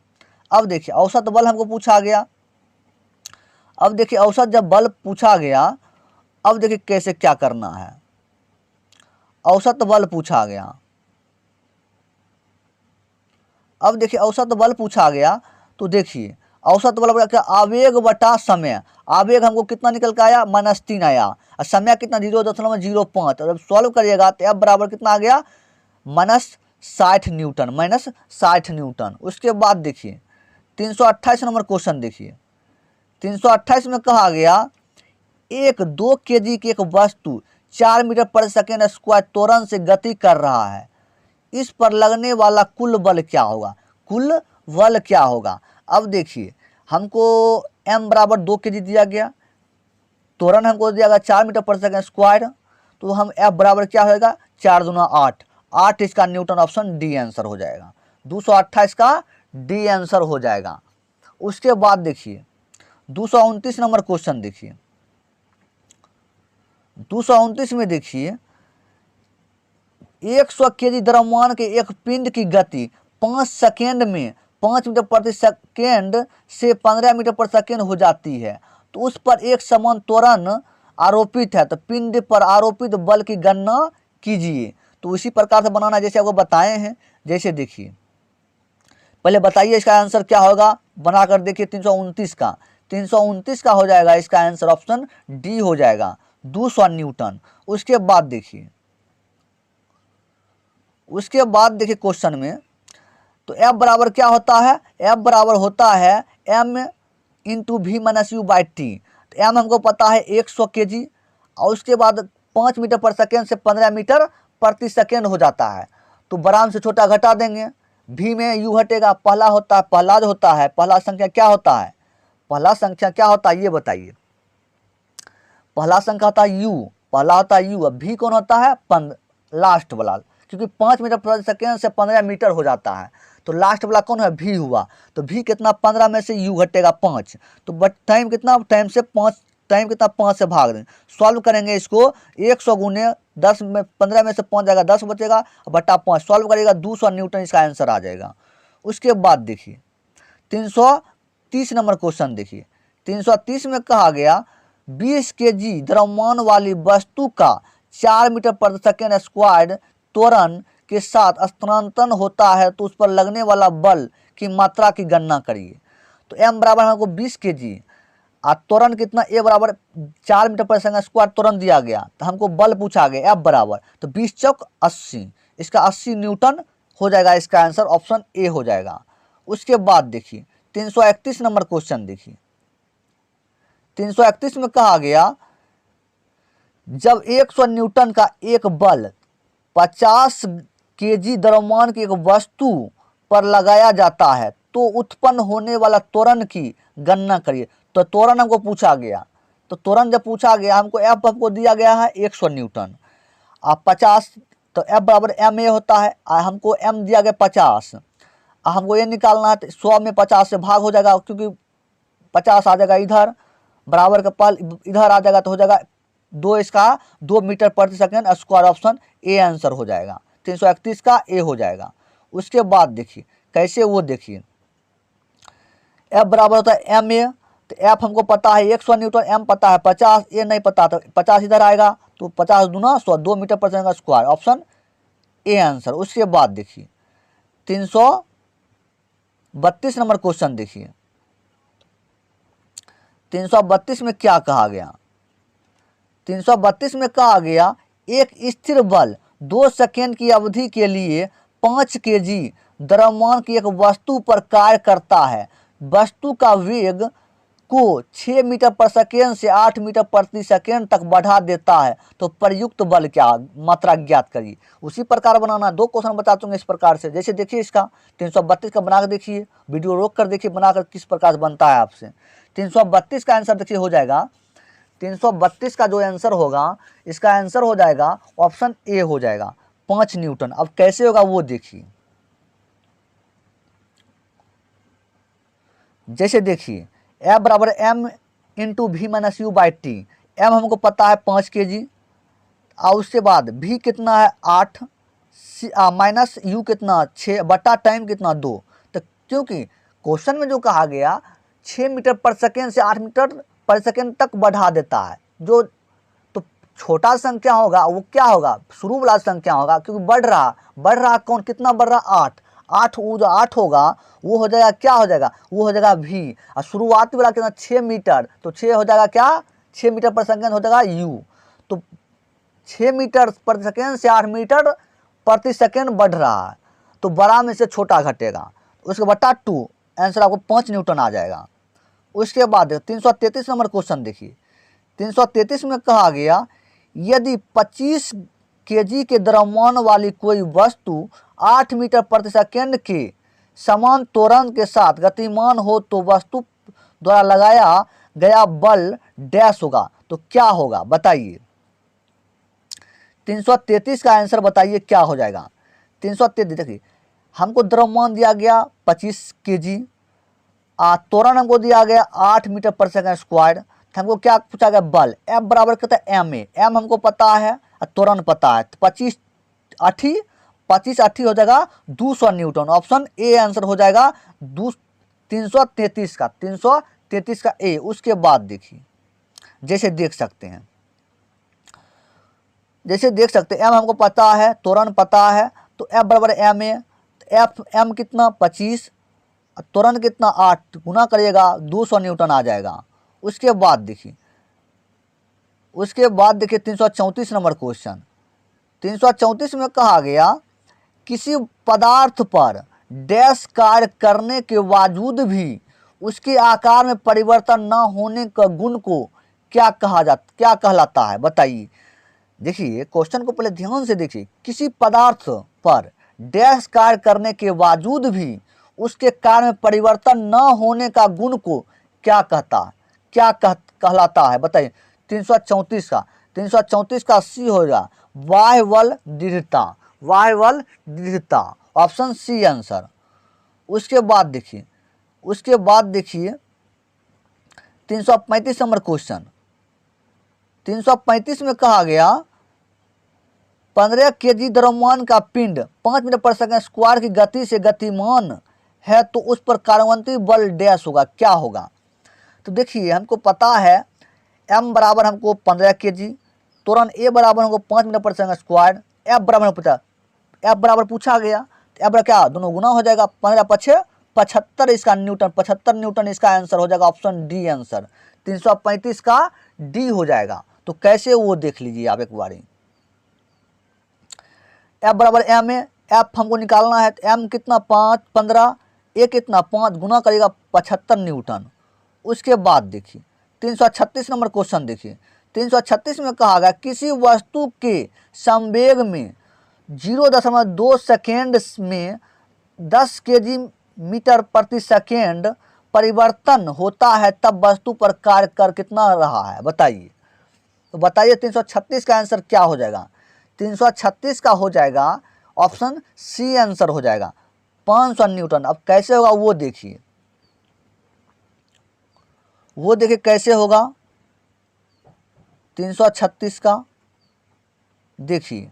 अब देखिए औसत बल हमको पूछा गया। अब देखिए औसत जब बल पूछा गया, अब देखिए कैसे क्या करना है। औसत बल पूछा गया, अब देखिए औसत बल पूछा गया, तो देखिए औसत बल क्या, आवेग बटा समय। आवेग हमको कितना निकल के आया, -3 आया, और समय कितना 0.05। जब सॉल्व करिएगा तो F बराबर कितना आ गया, -60 न्यूटन। उसके बाद देखिए 328 नंबर क्वेश्चन देखिए। 328 में कहा गया 2 केजी की एक वस्तु 4 मीटर प्रति सेकेंड स्क्वायर त्वरण से गति कर रहा है, इस पर लगने वाला कुल बल क्या होगा। अब देखिए हमको m बराबर 2 केजी दिया गया, त्वरण हमको दिया गया 4 मीटर प्रति सेकेंड स्क्वायर, तो हम F बराबर क्या होगा, 4 दूना 8 इसका न्यूटन, ऑप्शन डी आंसर हो जाएगा। 228 का डी आंसर हो जाएगा। उसके बाद देखिए 229 नंबर क्वेश्चन देखिए। 229 में देखिए 100 केजी द्रव्यमान के एक पिंड की गति 5 सेकेंड में 5 मीटर प्रति सेकेंड से 15 मीटर प्रति सेकेंड हो जाती है, तो उस पर एक समान त्वरण आरोपित है, तो पिंड पर आरोपित बल की गणना कीजिए। तो उसी प्रकार से बनाना जैसे आपको बताए हैं। जैसे देखिए पहले बताइए इसका आंसर क्या होगा, बनाकर देखिए। 329 का हो जाएगा इसका आंसर, ऑप्शन डी हो जाएगा। 200 न्यूटन। उसके बाद देखिए क्वेश्चन में, तो F बराबर क्या होता है, F बराबर होता है m into v minus u by t. तो m हमको पता है 100 kg, और उसके बाद 5 मीटर पर सेकेंड से 15 मीटर प्रति सेकेंड हो जाता है। तो बराबर से छोटा घटा देंगे, v में u हटेगा, पहला होता है, पहला जो होता है, पहला संख्या क्या होता है, पहला संख्या क्या होता है ये बताइए। पहला संख्या होता है u, पहला होता है u, अब v कौन होता है, लास्ट वाला, क्योंकि 5 मीटर प्रति सेकेंड से 15 मीटर हो जाता है, तो लास्ट वाला कौन है, v हुआ। तो v कितना, 15 में से u घटेगा 5, तो बट टाइम कितना, टाइम से 5, टाइम कितना 5 से भाग दें। सॉल्व करेंगे इसको, 100 गुने 10 में, 15 में से 5 जाएगा, 10 बचेगा, बटा 5 सॉल्व करेगा, 200 न्यूटन इसका आंसर आ जाएगा। उसके बाद देखिए 330 नंबर क्वेश्चन देखिए, 330 में कहा गया 20 kg द्रव्यमान वाली वस्तु का 4 मीटर प्रति सेकेंड स्क्वायर त्वरण के साथ स्थानांतरण होता है, तो उस पर लगने वाला बल की मात्रा की गणना करिए। तो m बराबर हमको 20 kg, और त्वरण कितना, a बराबर 4 मीटर प्रति सेकेंड स्क्वायर त्वरण दिया गया, तो हमको बल पूछा गया F बराबर, तो 20 चौक 80, इसका 80 न्यूटन हो जाएगा, इसका आंसर ऑप्शन ए हो जाएगा। उसके बाद देखिए 331 नंबर क्वेश्चन देखिए, 331 में कहा गया जब 100 न्यूटन का एक बल 50 kg द्रव्यमान की एक वस्तु पर लगाया जाता है, तो उत्पन्न होने वाला त्वरण की गणना करिए। तो त्वरण हमको पूछा गया, तो त्वरण जब पूछा गया हमको F हमको दिया गया है 100 न्यूटन, आप 50, तो F बराबर m a होता है, हमको m दिया गया 50, हमको ये निकालना है, तो 100 में 50 से भाग हो जाएगा, क्योंकि 50 आ जाएगा इधर, बराबर का पल इधर आ जाएगा, तो हो जाएगा 2, इसका 2 मीटर प्रति second square, option A answer हो जाएगा, 331 का ए हो जाएगा। उसके बाद देखिए कैसे, वो देखिए F बराबर होता है m a, तो F हमको पता है 100 न्यूटन, m पता है 50, ए नहीं पता, तो 50 इधर आएगा, तो 50 दूना 100, 2 मीटर प्रति second square, option A answer. उसके बाद देखिए 332 नंबर क्वेश्चन देखिए, 332 में क्या कहा गया, 332 में कहा गया एक स्थिर बल 2 सेकेंड की अवधि के लिए 5 kg द्रव्यमान की एक वस्तु पर कार्य करता है, वस्तु का वेग को 6 मीटर पर सेकेंड से 8 मीटर प्रति सेकेंड तक बढ़ा देता है, तो प्रयुक्त बल क्या, मात्रा ज्ञात करिए। उसी प्रकार बनाना, 2 क्वेश्चन बता दूंगा इस प्रकार से। जैसे देखिए इसका 332 का बनाकर देखिए, वीडियो रोक कर देखिए बनाकर किस प्रकार से बनता है आपसे। 332 का आंसर देखिए हो जाएगा, 332 का जो आंसर होगा, इसका आंसर हो जाएगा ऑप्शन ए हो जाएगा, 5 न्यूटन। अब कैसे होगा वो देखिए, जैसे देखिए F बराबर m into v minus u by t, m हमको पता है 5 kg, और उसके बाद v कितना है 8, माइनस u कितना 6, बटा टाइम कितना 2। तो क्योंकि क्वेश्चन में जो कहा गया 6 मीटर पर सेकेंड से 8 मीटर पर सेकेंड तक बढ़ा देता है, जो तो छोटा संख्या होगा वो क्या होगा, शुरू वाला संख्या होगा, क्योंकि बढ़ रहा कौन, कितना बढ़ रहा 8, वो जो 8 होगा वो हो जाएगा क्या, हो जाएगा वो हो जाएगा v, और शुरुआती वाला कितना 6 मीटर, तो 6 हो जाएगा क्या, 6 मीटर पर सेकेंड हो जाएगा u, तो 6 मीटर प्रति सेकेंड से 8 मीटर प्रति सेकेंड बढ़ रहा है, तो बड़ा में से छोटा घटेगा, उसके बटा 2, आंसर आपको 5 न्यूटन आ जाएगा। उसके बाद 333 नंबर क्वेश्चन देखिए, 333 में कहा गया यदि 25 kg के द्रव्यमान वाली कोई वस्तु 8 मीटर प्रति सेकेंड के समान त्वरण के साथ गतिमान हो, तो वस्तु द्वारा लगाया गया बल डैश होगा, तो क्या होगा बताइए। 333 का आंसर बताइए क्या हो जाएगा। 333 देखिए, हमको द्रव्यमान दिया गया 25 kg, त्वरण हमको दिया गया 8 मीटर पर सेकेंड स्क्वायर, हमको क्या पूछा गया बल, F बराबर कहता है m a, m हमको पता है, त्वरण पता है, तो 25 80 हो जाएगा 200 न्यूटन, ऑप्शन ए आंसर हो जाएगा 333 का ए। उसके बाद देखिए जैसे देख सकते हैं m हमको पता है, त्वरण पता है, तो F बराबर m a, m कितना 25, त्वरण कितना 8, गुना करिएगा 200 न्यूटन आ जाएगा। उसके बाद देखिए उसके बाद देखिए 334 नंबर क्वेश्चन। 334 में कहा गया किसी पदार्थ पर डैश कार्य करने के बावजूद भी उसके आकार में परिवर्तन न होने का गुण को क्या कहलाता है, बताइए। देखिए क्वेश्चन को पहले ध्यान से देखिए। किसी पदार्थ पर डैश कार्य करने के बावजूद भी उसके कार्य में परिवर्तन न होने का गुण को क्या कहलाता है, बताइए। 334 का सी होगा बाह्य बल दृढ़ता, बाह्य बल दृढ़ता, ऑप्शन सी आंसर। उसके बाद देखिए 335 नंबर क्वेश्चन। 335 में कहा गया 15 kg द्रव्यमान का पिंड 5 मीटर पर सेकंड स्क्वायर की गति से गतिमान है तो उस पर कार्यान्वित बल डैश होगा, क्या होगा। तो देखिए हमको पता है m बराबर हमको 15 kg, त्वरण a बराबर हमको 5 मीटर पर सेकंड स्क्वायर, f बराबर पता, f बराबर पूछा गया तो f बराबर क्या, दोनों गुना हो जाएगा, 15 पछे 75 इसका न्यूटन, 75 न्यूटन इसका आंसर हो जाएगा, ऑप्शन डी आंसर। 335 का डी हो जाएगा। तो कैसे वो देख लीजिए आप एक बारी। f बराबर m है, f हमको निकालना है तो m कितना 5, 15, a कितना 5, गुना करेगा 75 न्यूटन। उसके बाद देखिए 336 नंबर क्वेश्चन देखिए। 336 में कहा गया किसी वस्तु के संवेग में 0.2 सेकेंड में 10 kg मीटर प्रति सेकेंड परिवर्तन होता है तब वस्तु पर कार्य कर कितना रहा है, बताइए। तो बताइए 336 का आंसर क्या हो जाएगा। 336 का हो जाएगा ऑप्शन सी आंसर हो जाएगा, 500 न्यूटन। अब कैसे होगा वो देखिए, कैसे होगा 336 का। देखिए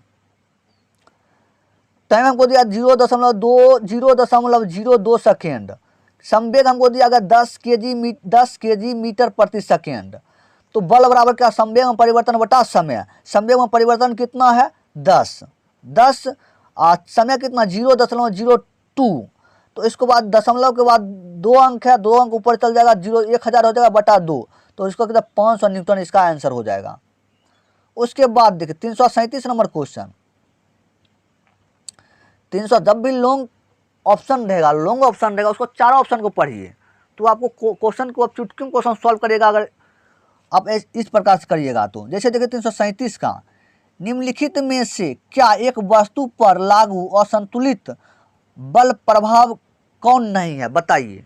टाइम हमको दिया 0.02 सेकेंड, संवेग हमको दिया गया 10 kg मीटर प्रति सेकेंड। तो बल बराबर क्या, संवेग में परिवर्तन बटा समय, संवेग में परिवर्तन कितना है 10, समय कितना 0.02। तो इसके बाद दशमलव के बाद 2 अंक है, 2 अंक ऊपर चल जाएगा, 1000 हो जाएगा बटा 2, तो इसको कितना 500 न्यूटन इसका आंसर हो जाएगा। उसके बाद देखिए 337 नंबर क्वेश्चन। 300 जब भी लॉन्ग ऑप्शन रहेगा उसको 4 ऑप्शन को पढ़िए तो आपको क्वेश्चन को, आप चुटकी क्वेश्चन सॉल्व करिएगा अगर आप इस प्रकार से करिएगा तो। जैसे देखिए 337 का, निम्नलिखित में से क्या एक वस्तु पर लागू असंतुलित बल प्रभाव कौन नहीं है, बताइए।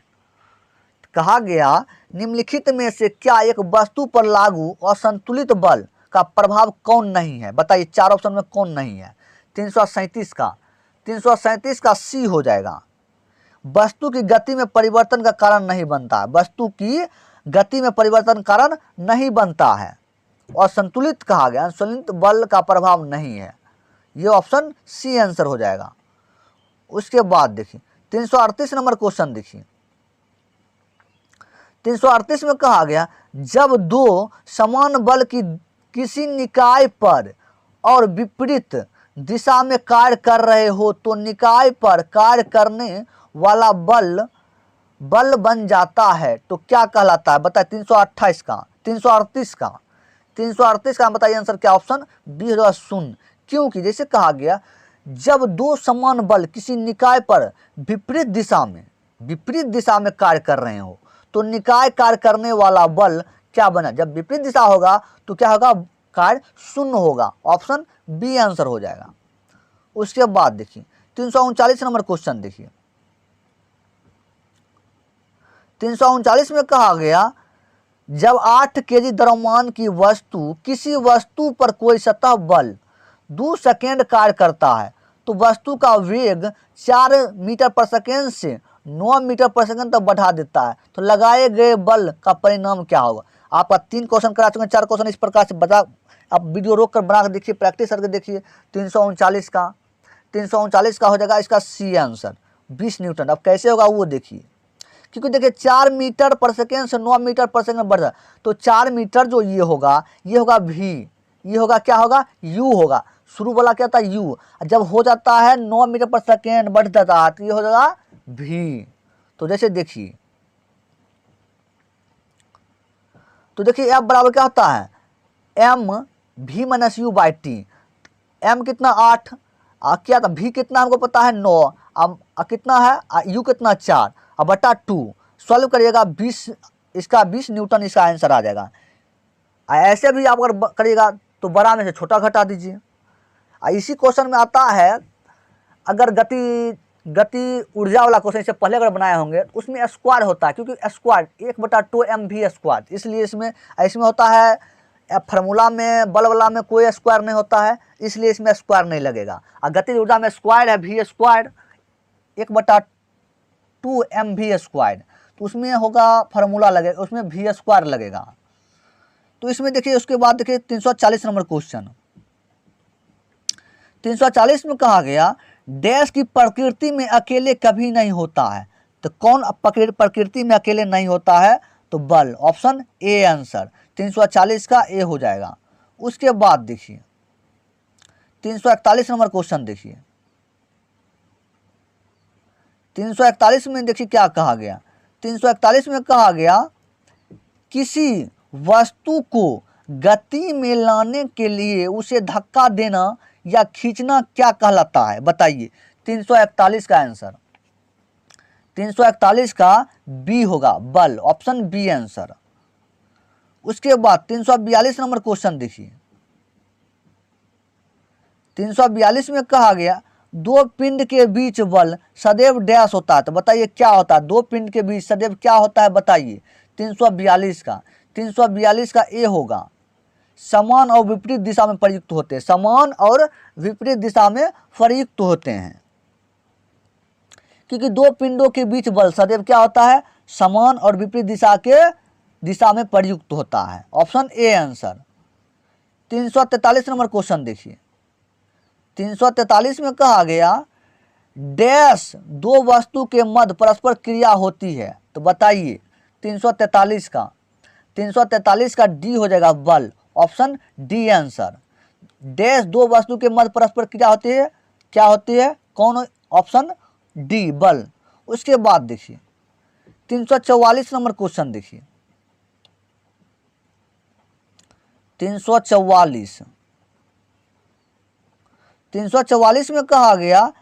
कहा गया निम्नलिखित में से क्या एक वस्तु पर लागू असंतुलित बल का प्रभाव कौन नहीं है, बताइए। 4 ऑप्शन में कौन नहीं है। 337 का सी हो जाएगा, वस्तु की गति में परिवर्तन का कारण नहीं बनता है, वस्तु की गति में परिवर्तन कारण नहीं बनता है। और संतुलित कहा गया, संतुलित बल का प्रभाव नहीं है, ये ऑप्शन सी आंसर हो जाएगा। उसके बाद देखिए 338 नंबर क्वेश्चन देखिए। 338 में कहा गया जब 2 समान बल की किसी निकाय पर और विपरीत दिशा में कार्य कर रहे हो तो निकाय पर कार्य करने वाला बल बन जाता है तो क्या कहलाता है, बताइए। 338 का 338 का बताइए आंसर क्या, ऑप्शन डी होगा शून्य। क्योंकि जैसे कहा गया जब 2 समान बल किसी निकाय पर विपरीत दिशा में कार्य कर रहे हो तो निकाय कार्य करने वाला बल क्या बना, जब विपरीत दिशा होगा तो क्या होगा, कार्य शून्य होगा, ऑप्शन बी आंसर हो जाएगा। उसके बाद देखिए 339 नंबर क्वेश्चन देखिए। 339 में कहा गया जब 8 kg द्रव्यमान की वस्तु किसी वस्तु पर कोई सतह बल 2 सेकेंड कार्य करता है तो वस्तु का वेग 4 मीटर पर सेकेंड से 9 मीटर पर सेकेंड तक बढ़ा देता है तो लगाए गए बल का परिणाम क्या होगा। आपका 3 क्वेश्चन करा चुके हैं, 4 क्वेश्चन इस प्रकार से बता, आप वीडियो रोक कर बना कर देखिए, प्रैक्टिस करके देखिए। 339 का हो जाएगा इसका सी आंसर 20 न्यूटन। अब कैसे होगा वो देखिए, क्योंकि देखिए 4 मीटर पर सेकेंड से 9 मीटर पर सेकेंड बढ़ रहा है तो 4 मीटर जो ये होगा भी, ये होगा क्या होगा, यू होगा, शुरू वाला क्या था यू, जब हो जाता है 9 मीटर पर सेकेंड बढ़ जाता है तो ये हो जाएगा भी। तो जैसे देखिए, तो देखिए F बराबर क्या होता है, m v minus u by t. M कितना 8, क्या था वी कितना हमको पता है 9, अब कितना है यू कितना 4, अब बटा 2 सॉल्व करिएगा 20, इसका 20 न्यूटन इसका आंसर आ जाएगा। ऐसे भी आप अगर करिएगा तो बड़ा में से छोटा घटा दीजिए। इसी क्वेश्चन में आता है अगर गति ऊर्जा वाला क्वेश्चन इससे पहले अगर बनाए होंगे उसमें स्क्वायर होता है, क्योंकि स्क्वायर 1/2 mv स्क्वायर, इसलिए इसमें होता है फार्मूला में बल वाला में कोई स्क्वायर नहीं होता है, इसलिए इसमें स्क्वायर नहीं लगेगा। और गति ऊर्जा में स्क्वायर है v स्क्वायर 1/2 mv स्क्वायर, तो उसमें होगा फार्मूला लगेगा, उसमें v स्क्वायर लगेगा। तो इसमें देखिए उसके बाद देखिए 340 नंबर क्वेश्चन। 340 में कहा गया डैश की प्रकृति में अकेले कभी नहीं होता है। तो कौन प्रकृति में अकेले नहीं होता है? तो बल, ऑप्शन ए आंसर। 340 का ए हो जाएगा। उसके बाद देखिए 341 नंबर क्वेश्चन देखिए। 341 में देखिए क्या कहा गया। 341 में कहा गया किसी वस्तु को गति में लाने के लिए उसे धक्का देना या खींचना क्या कहलाता है? बताइए। 341 का आंसर, 341 का बी होगा, बल, ऑप्शन बी आंसर। उसके बाद 342 नंबर क्वेश्चन देखिए। 342 में कहा गया दो पिंड के बीच बल सदैव डैश होता है। तो बताइए क्या होता है? दो पिंड के बीच सदैव क्या होता है? बताइए। 342 का ए होगा, समान और विपरीत दिशा में प्रयुक्त होते हैं। समान और विपरीत दिशा में प्रयुक्त होते हैं, क्योंकि दो पिंडों के बीच बल सदैव क्या होता है? समान और विपरीत दिशा में प्रयुक्त होता है, option A answer. 343 number question देखिए। 343 में कहा गया डैश दो वस्तु के मध्य परस्पर क्रिया होती है। तो बताइए 343 का डी हो जाएगा, बल, ऑप्शन डी आंसर। डैश दो वस्तु के मध्य परस्पर क्रिया होती है, क्या होती है? कौन? ऑप्शन डी, बल। उसके बाद देखिए 344 नंबर क्वेश्चन देखिए। 344 में कहा गया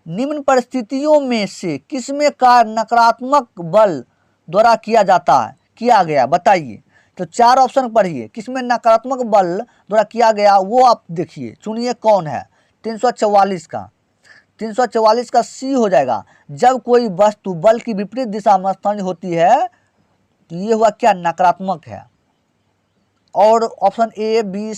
निम्न परिस्थितियों में से किसमें कार्य नकारात्मक बल द्वारा किया गया? बताइए। तो चार ऑप्शन पढ़िए, किसमें नकारात्मक बल द्वारा किया गया वो आप देखिए, चुनिए कौन है। 344 का सी हो जाएगा, जब कोई वस्तु बल की विपरीत दिशा में स्थानीय होती है तो ये हुआ क्या? नकारात्मक है। और ऑप्शन ए बी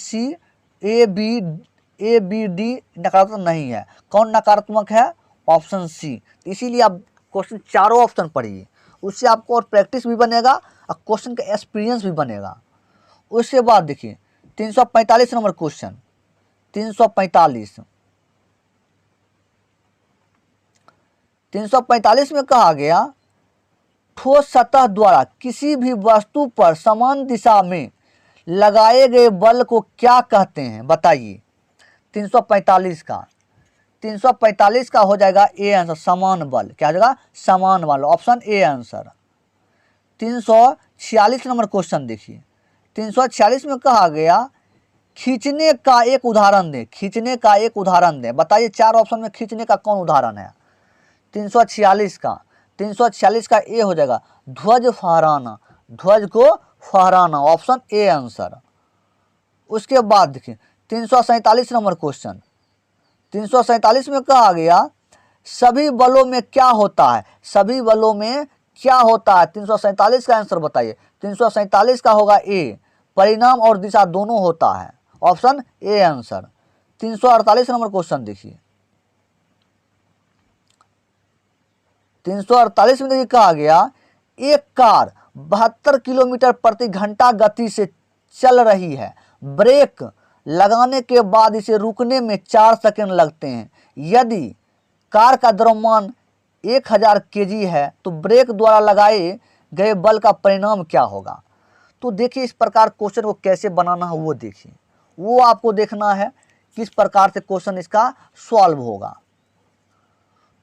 डी नकारात्मक नहीं है। कौन नकारात्मक है? Option C. इसीलिए आप क्वेश्चन चारों ऑप्शन पढ़िए, उससे आपको और प्रैक्टिस भी बनेगा और क्वेश्चन का एक्सपीरियंस भी बनेगा। उसके बाद देखिए 345 नंबर क्वेश्चन। 345 में कहा गया ठोस सतह द्वारा किसी भी वस्तु पर समान दिशा में लगाए गए बल को क्या कहते हैं? बताइए। 345 का हो जाएगा ए आंसर, समान बल। क्या हो जाएगा? समान बल, option A answer. 346 number question देखिए। 346 में कहा गया खींचने का एक उदाहरण दें। खींचने का एक उदाहरण दें, बताइए। चार ऑप्शन में खींचने का कौन उदाहरण है? 346 का ए हो जाएगा ध्वज फहराना, ध्वज को फहराना, ऑप्शन ए आंसर। उसके बाद देखिए 347 नंबर क्वेश्चन। 347 में कहा गया सभी बलों में क्या होता है? सभी बलों में क्या होता है? 347 का आंसर बताइए। 347 का होगा ए, परिणाम और दिशा दोनों होता है, option A answer. 348 number question देखिए। 348 में देखिए कहा गया एक कार 72 किलोमीटर प्रति घंटा गति से चल रही है, ब्रेक लगाने के बाद इसे रुकने में 4 सेकंड लगते हैं। यदि कार का द्रव्यमान 1000 kg है तो ब्रेक द्वारा लगाए गए बल का परिणाम क्या होगा? तो देखिए इस प्रकार क्वेश्चन को कैसे बनाना है वो देखिए, वो आपको देखना है किस प्रकार से क्वेश्चन इसका सॉल्व होगा।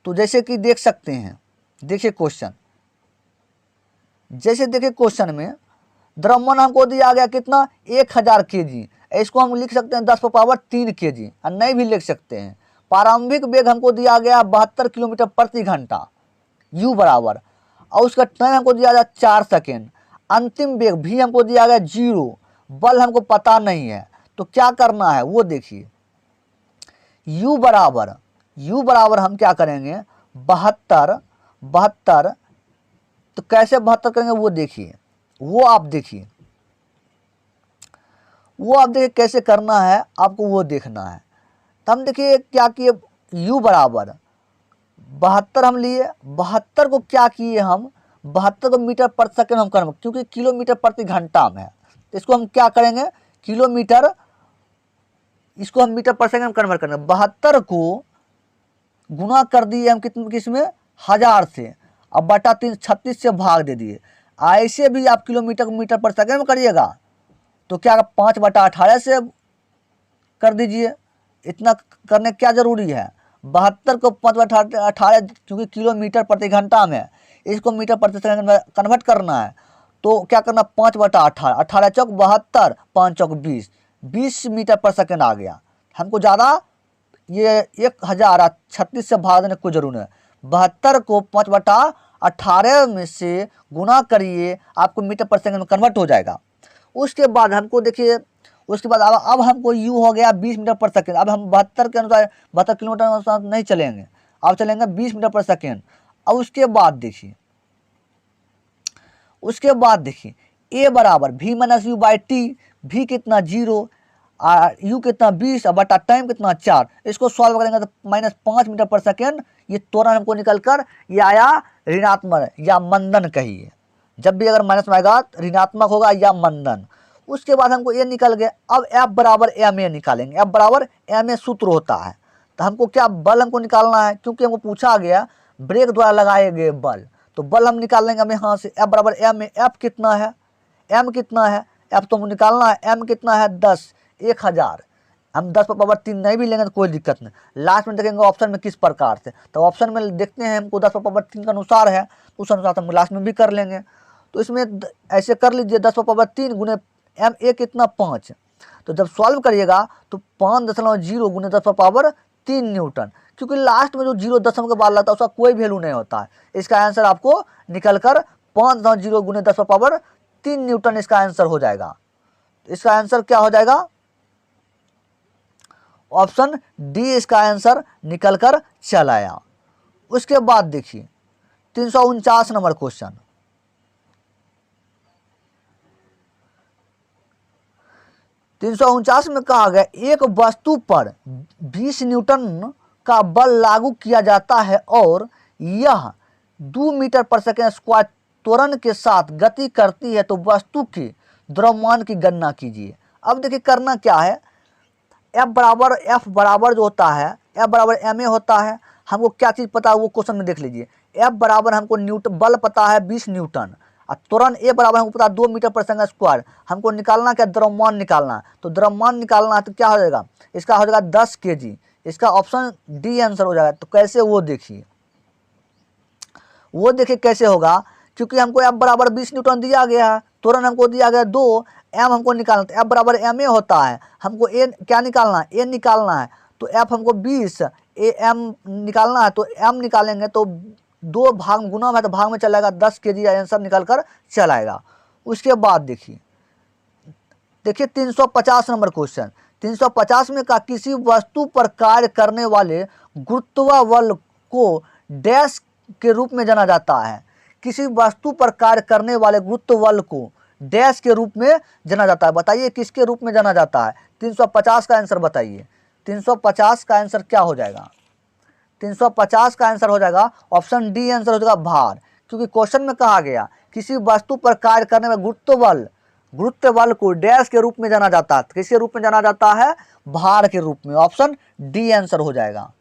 तो जैसे कि देख सकते हैं, देखिए क्वेश्चन, जैसे देखिए क्वेश्चन में द्रव्यमान हमको दिया गया कितना? 1000 kg। इसको हम लिख सकते हैं 10⁻³ kg और नहीं भी लिख सकते हैं। प्रारंभिक वेग हमको दिया गया 72 किलोमीटर प्रति घंटा u बराबर, और उसका टाइम हमको दिया गया 4 सेकेंड। अंतिम वेग v हमको दिया गया 0, बल हमको पता नहीं है, तो क्या करना है वो देखिए। u बराबर हम क्या करेंगे 72, तो कैसे 72 करेंगे वो देखिए, वो आप देखिए कैसे करना है आपको, वो देखना है। तो हम देखिए क्या किए, u बराबर 72 हम लिए, 72 को क्या किए हम 72 को मीटर प्रति सेकंड हम करेंगे, क्योंकि किलोमीटर प्रति घंटा में है, तो इसको हम क्या करेंगे किलोमीटर, इसको हम मीटर प्रति सेकंड में कन्वर्ट करेंगे। 72 को गुना कर दिए हम किसमें 1000 से, अब बटा 36 से भाग दे दिए। ऐसे भी आप किलोमीटर को मीटर प्रति सेकंड में करिएगा तो क्या 5/18 से कर दीजिए। इतना करने क्या जरूरी है, 72 को 5/18 क्योंकि किलोमीटर प्रति घंटा में, इसको मीटर प्रति सेकंड में कन्वर्ट करना है, तो क्या करना 5/18, 18 चौक 72, 5 चौक 20 मीटर पर सेकंड आ गया। हमको ज़्यादा ये 1036 से भाग देने को जरूर है। 72 को 5/18 में से गुना करिए, आपको मीटर पर सेकंड में कन्वर्ट हो जाएगा। उसके बाद हमको देखिए, उसके बाद अब हमको u हो गया 20 मीटर पर सेकंड। अब हम 72 के अनुसार 72 किलोमीटर के अनुसार नहीं चलेंगे, अब चलेंगे 20 मीटर पर सेकंड। अब उसके बाद देखिए a बराबर v minus u by T, v कितना 0 और u कितना 20 और बटा टाइम कितना 4। इसको सॉल्व करेंगे तो -5 मीटर पर सेकंड ये त्वरण हमको निकल कर ये आया ऋणात्मक या मंदन कहिए। जब भी अगर माइनस में आएगा ऋणात्मक होगा या मंदन। उसके बाद हमको ये निकल गया। अब F बराबर ma निकालेंगे। F बराबर ma सूत्र होता है, तो हमको क्या बल हमको निकालना है, क्योंकि हमको पूछा गया ब्रेक द्वारा लगाए गए बल, तो बल हम निकाल लेंगे हम यहाँ से। F बराबर ma, F कितना है, m कितना है, F तो हमको निकालना है, m कितना है 10, 1000। हम 10⁻³ नहीं भी लेंगे तो कोई दिक्कत नहीं, लास्ट में देखेंगे ऑप्शन में किस प्रकार से, तो ऑप्शन में देखते हैं हमको 10⁻³ के अनुसार है, उस अनुसार हम लास्ट में भी कर लेंगे। तो इसमें ऐसे कर लीजिए 10⁻³ गुने ma कितना 5, तो जब सॉल्व करिएगा तो 5.0 गुने 10⁻³ न्यूटन, क्योंकि लास्ट में जो 0 दशमलव के बाद लगता है उसका कोई वैल्यू नहीं होता है। इसका आंसर आपको निकल कर 5.0 गुने 10⁻³ न्यूटन इसका आंसर हो जाएगा। इसका आंसर क्या हो जाएगा, ऑप्शन डी इसका आंसर निकल कर चल आया। उसके बाद देखिए 349 नंबर क्वेश्चन। 349 में कहा गया एक वस्तु पर 20 न्यूटन का बल लागू किया जाता है और यह 2 मीटर पर सेकेंड स्क्वायर त्वरण के साथ गति करती है, तो वस्तु के द्रव्यमान की गणना कीजिए। अब देखिए करना क्या है, F बराबर जो होता है F बराबर ma होता है। हमको क्या चीज़ पता है वो क्वेश्चन में देख लीजिए। F बराबर हमको न्यूटन बल पता है 20 न्यूटन और त्वरण a बराबर हमको पता है 2 मीटर पर सेकंड स्क्वायर। हमको निकालना क्या, द्रव्यमान निकालना है, तो द्रव्यमान निकालना है तो क्या हो जाएगा, इसका हो जाएगा 10 kg। इसका ऑप्शन डी आंसर हो जाएगा। तो कैसे वो देखिए कैसे होगा, क्योंकि हमको F बराबर 20 न्यूटन दिया गया है, त्वरण हमको दिया गया 2, m हमको निकालना है, F बराबर ma होता है, हमको a क्या निकालना है, a निकालना है, तो F हमको 20 am निकालना है, तो m निकालेंगे तो 2 भाग में गुना है तो भाग में चलाएगा 10 kg आंसर निकल कर चलाएगा। उसके बाद देखिए 350 नंबर क्वेश्चन। 350 में कहा किसी वस्तु पर कार्य करने वाले गुरुत्व बल को डैश के रूप में जाना जाता है। किसी वस्तु पर कार्य करने वाले गुरुत्व बल को डैश के रूप में जाना जाता है। बताइए किसके रूप में जाना जाता है, 350 का आंसर बताइए। 350 का आंसर क्या हो जाएगा, 350 का आंसर हो जाएगा ऑप्शन डी आंसर हो जाएगा भार, क्योंकि क्वेश्चन में कहा गया किसी वस्तु पर कार्य करने में गुरुत्व बल को डैश के रूप में जाना जाता है। किसके रूप में जाना जाता है, भार के रूप में। ऑप्शन डी आंसर हो जाएगा।